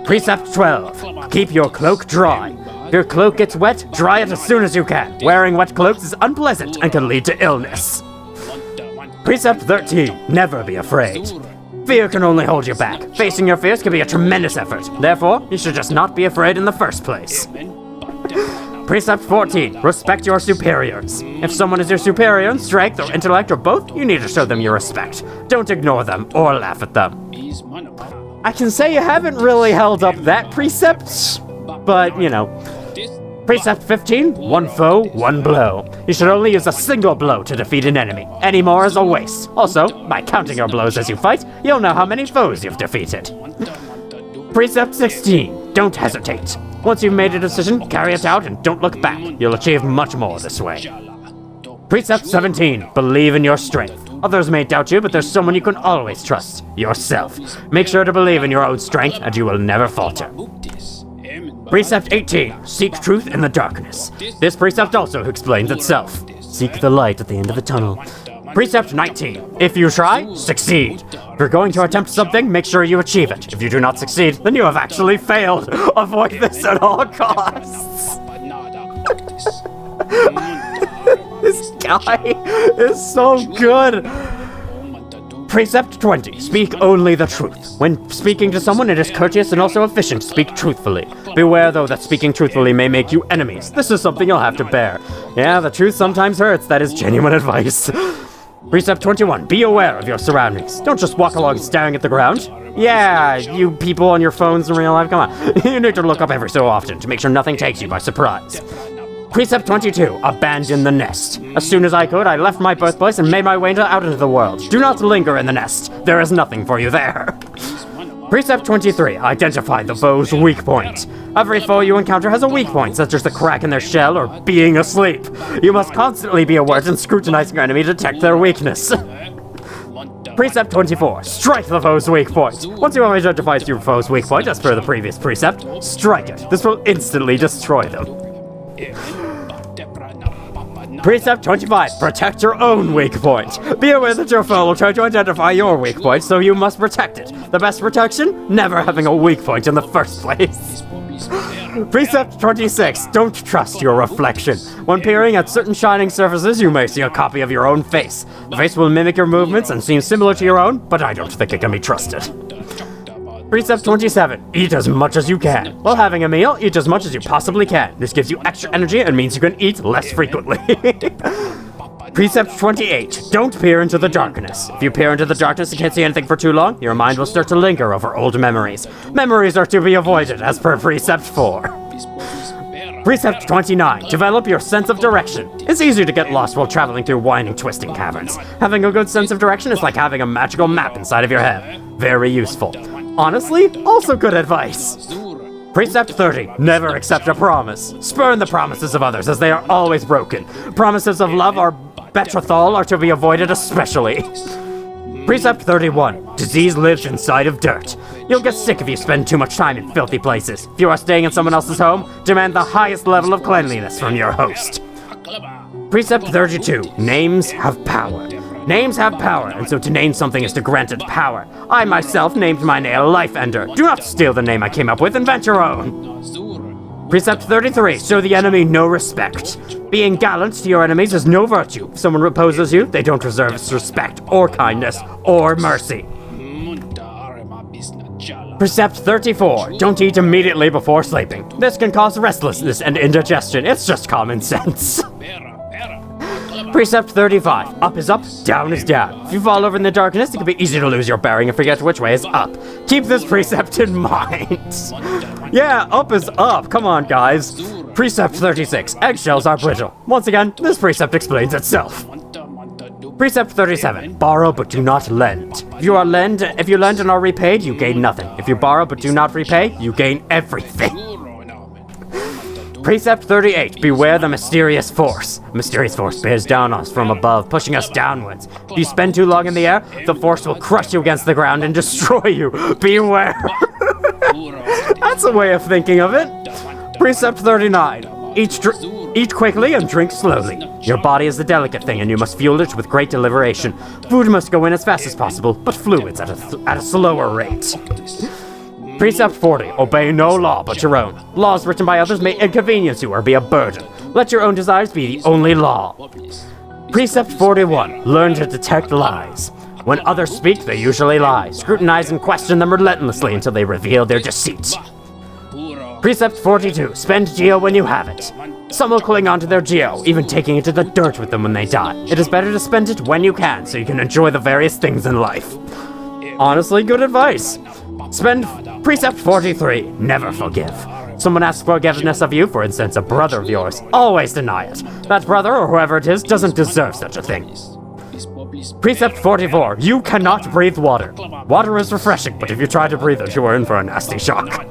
Precept 12. Keep your cloak dry. If your cloak gets wet, dry it as soon as you can. Wearing wet cloaks is unpleasant and can lead to illness. Precept 13. Never be afraid. Fear can only hold you back. Facing your fears can be a tremendous effort. Therefore, you should just not be afraid in the first place. Precept 14. Respect your superiors. If someone is your superior in strength or intellect or both, you need to show them your respect. Don't ignore them or laugh at them. I can say you haven't really held up that precept, but, you know. Precept 15. One foe, one blow. You should only use a single blow to defeat an enemy. Any more is a waste. Also, by counting your blows as you fight, you'll know how many foes you've defeated. Precept 16. Don't hesitate. Once you've made a decision, carry it out and don't look back. You'll achieve much more this way. Precept 17. Believe in your strength. Others may doubt you, but there's someone you can always trust. Yourself. Make sure to believe in your own strength and you will never falter. Precept 18. Seek truth in the darkness. This precept also explains itself. Seek the light at the end of the tunnel. Precept 19. If you try, succeed. If you're going to attempt something, make sure you achieve it. If you do not succeed, then you have actually failed. Avoid this at all costs. This guy is so good. Precept 20. Speak only the truth. When speaking to someone, it is courteous and also efficient to speak truthfully. Beware, though, that speaking truthfully may make you enemies. This is something you'll have to bear. Yeah, the truth sometimes hurts. That is genuine advice. Precept 21. Be aware of your surroundings. Don't just walk along staring at the ground. Yeah, you people on your phones in real life, come on. You need to look up every so often to make sure nothing takes you by surprise. Precept 22. Abandon the nest. As soon as I could, I left my birthplace and made my way out into the world. Do not linger in the nest. There is nothing for you there. Precept 23. Identify the foe's weak point. Every foe you encounter has a weak point, such as the crack in their shell or being asleep. You must constantly be alert and scrutinize your enemy to detect their weakness. Precept 24. Strike the foe's weak point. Once you have identified your foe's weak point, as per the previous precept, strike it. This will instantly destroy them. Precept 25. Protect your own weak point. Be aware that your foe will try to identify your weak point, so you must protect it. The best protection? Never having a weak point in the first place. Precept 26. Don't trust your reflection. When peering at certain shining surfaces, you may see a copy of your own face. The face will mimic your movements and seem similar to your own, but I don't think it can be trusted. Precept 27. Eat as much as you can. While having a meal, eat as much as you possibly can. This gives you extra energy and means you can eat less frequently. Precept 28. Don't peer into the darkness. If you peer into the darkness and can't see anything for too long, your mind will start to linger over old memories. Memories are to be avoided as per Precept 4. Precept 29. Develop your sense of direction. It's easy to get lost while traveling through winding, twisting caverns. Having a good sense of direction is like having a magical map inside of your head. Very useful. Honestly, also good advice. Precept 30. Never accept a promise. Spurn the promises of others as they are always broken. Promises of love or betrothal are to be avoided especially. Precept 31. Disease lives inside of dirt. You'll get sick if you spend too much time in filthy places. If you are staying in someone else's home, demand the highest level of cleanliness from your host. Precept 32. Names have power. Names have power, and so to name something is to grant it power. I myself named my nail Life Ender. Do not steal the name I came up with, invent your own. Precept 33. Show the enemy no respect. Being gallant to your enemies is no virtue. If someone opposes you, they don't deserve respect, or kindness, or mercy. Precept 34. Don't eat immediately before sleeping. This can cause restlessness and indigestion. It's just common sense. Precept 35. Up is up, down is down. If you fall over in the darkness, it can be easy to lose your bearing and forget which way is up. Keep this precept in mind. Yeah, up is up. Come on, guys. Precept 36. Eggshells are brittle. Once again, this precept explains itself. Precept 37. Borrow but do not lend. If you lend and are repaid, you gain nothing. If you borrow but do not repay, you gain everything. Precept 38. Beware the mysterious force. Mysterious force bears down on us from above, pushing us downwards. If you spend too long in the air, the force will crush you against the ground and destroy you. Beware. That's a way of thinking of it. Precept 39. Eat quickly and drink slowly. Your body is a delicate thing and you must fuel it with great deliberation. Food must go in as fast as possible, but fluids at a slower rate. Precept 40. Obey no law but your own. Laws written by others may inconvenience you or be a burden. Let your own desires be the only law. Precept 41. Learn to detect lies. When others speak, they usually lie. Scrutinize and question them relentlessly until they reveal their deceit. Precept 42. Spend geo when you have it. Some will cling onto their geo, even taking it to the dirt with them when they die. It is better to spend it when you can, so you can enjoy the various things in life. Honestly, good advice. Precept 43. Never forgive. Someone asks forgiveness of you, for instance, a brother of yours. Always deny it. That brother, or whoever it is, doesn't deserve such a thing. Precept 44. You cannot breathe water. Water is refreshing, but if you try to breathe it, you are in for a nasty shock.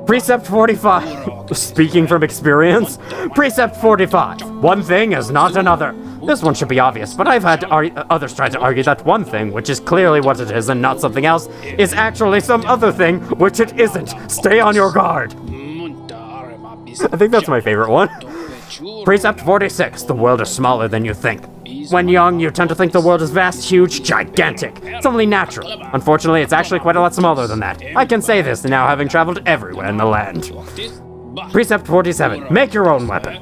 Precept 45. Speaking from experience. Precept 45. One thing is not another. This one should be obvious, but I've had others try to argue that one thing, which is clearly what it is and not something else, is actually some other thing, which it isn't. Stay on your guard. I think that's my favorite one. Precept 46. The world is smaller than you think. When young, you tend to think the world is vast, huge, gigantic. It's only natural. Unfortunately, it's actually quite a lot smaller than that. I can say this now having traveled everywhere in the land. Precept 47. Make your own weapon.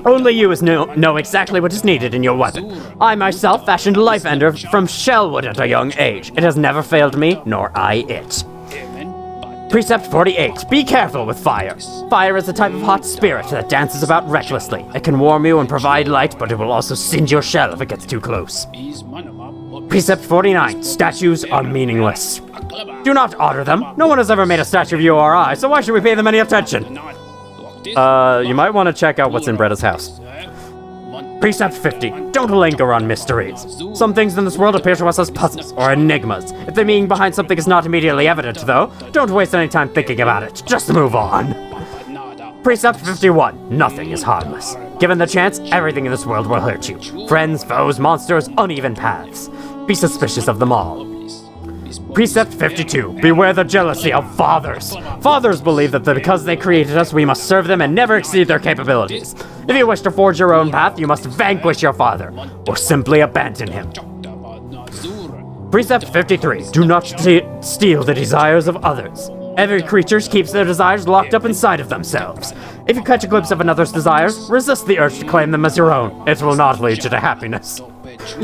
Only you know exactly what is needed in your weapon. I myself fashioned Life Ender from shellwood at a young age. It has never failed me, nor I it. Precept 48. Be careful with fire. Fire is a type of hot spirit that dances about recklessly. It can warm you and provide light, but it will also singe your shell if it gets too close. Precept 49. Statues are meaningless. Do not honor them. No one has ever made a statue of you or I, so why should we pay them any attention? You might want to check out what's in Bretta's house. Precept 50. Don't linger on mysteries. Some things in this world appear to us as puzzles or enigmas. If the meaning behind something is not immediately evident, though, don't waste any time thinking about it. Just move on. Precept 51. Nothing is harmless. Given the chance, everything in this world will hurt you. Friends, foes, monsters, uneven paths. Be suspicious of them all. Precept 52. Beware the jealousy of fathers. Fathers believe that because they created us, we must serve them and never exceed their capabilities. If you wish to forge your own path, you must vanquish your father, or simply abandon him. Precept 53. Do not steal the desires of others. Every creature keeps their desires locked up inside of themselves. If you catch a glimpse of another's desires, resist the urge to claim them as your own. It will not lead you to happiness.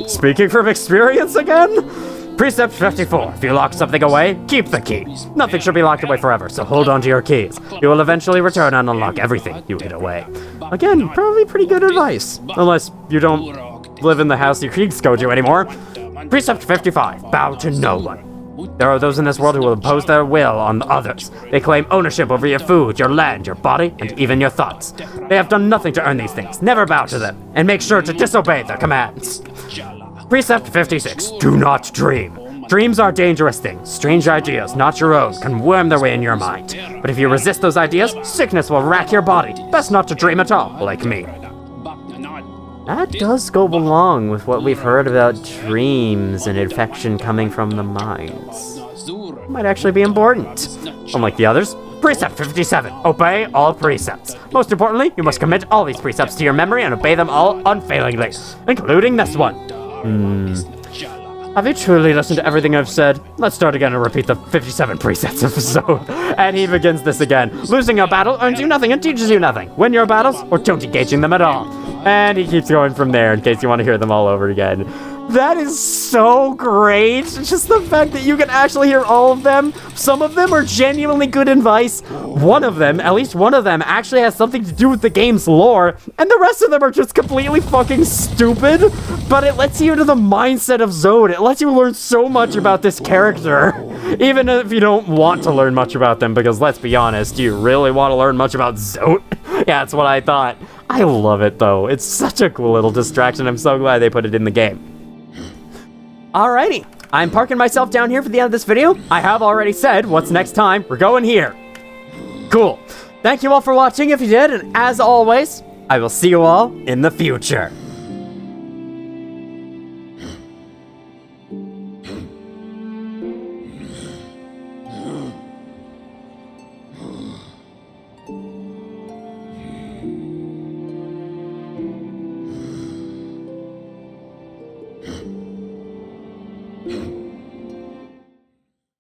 Speaking from experience again? Precept 54. If you lock something away, keep the key. Nothing should be locked away forever, so hold on to your keys. You will eventually return and unlock everything you hid away. Again, probably pretty good advice. Unless you don't live in the house your keys go to anymore. Precept 55. Bow to no one. There are those in this world who will impose their will on others. They claim ownership over your food, your land, your body, and even your thoughts. They have done nothing to earn these things. Never bow to them, and make sure to disobey their commands. Precept 56. Do not dream. Dreams are dangerous things. Strange ideas, not your own, can worm their way in your mind. But if you resist those ideas, sickness will rack your body. Best not to dream at all, like me. That does go along with what we've heard about dreams and infection coming from the minds. Might actually be important. Unlike the others. Precept 57. Obey all precepts. Most importantly, you must commit all these precepts to your memory and obey them all unfailingly, including this one. Have you truly listened to everything I've said? Let's start again and repeat the 57 precepts episode. And he begins this again. Losing a battle earns you nothing and teaches you nothing. Win your battles or don't engage in them at all. And he keeps going from there in case you want to hear them all over again. That is so great. Just the fact that you can actually hear all of them. Some of them are genuinely good advice. One of them, at least one of them, actually has something to do with the game's lore. And the rest of them are just completely fucking stupid. But it lets you into the mindset of Zote. It lets you learn so much about this character. Even if you don't want to learn much about them. Because let's be honest, do you really want to learn much about Zote? Yeah, that's what I thought. I love it though. It's such a cool little distraction. I'm so glad they put it in the game. Alrighty, I'm parking myself down here for the end of this video. I have already said what's next time. We're going here. Cool. Thank you all for watching if you did, and as always, I will see you all in the future.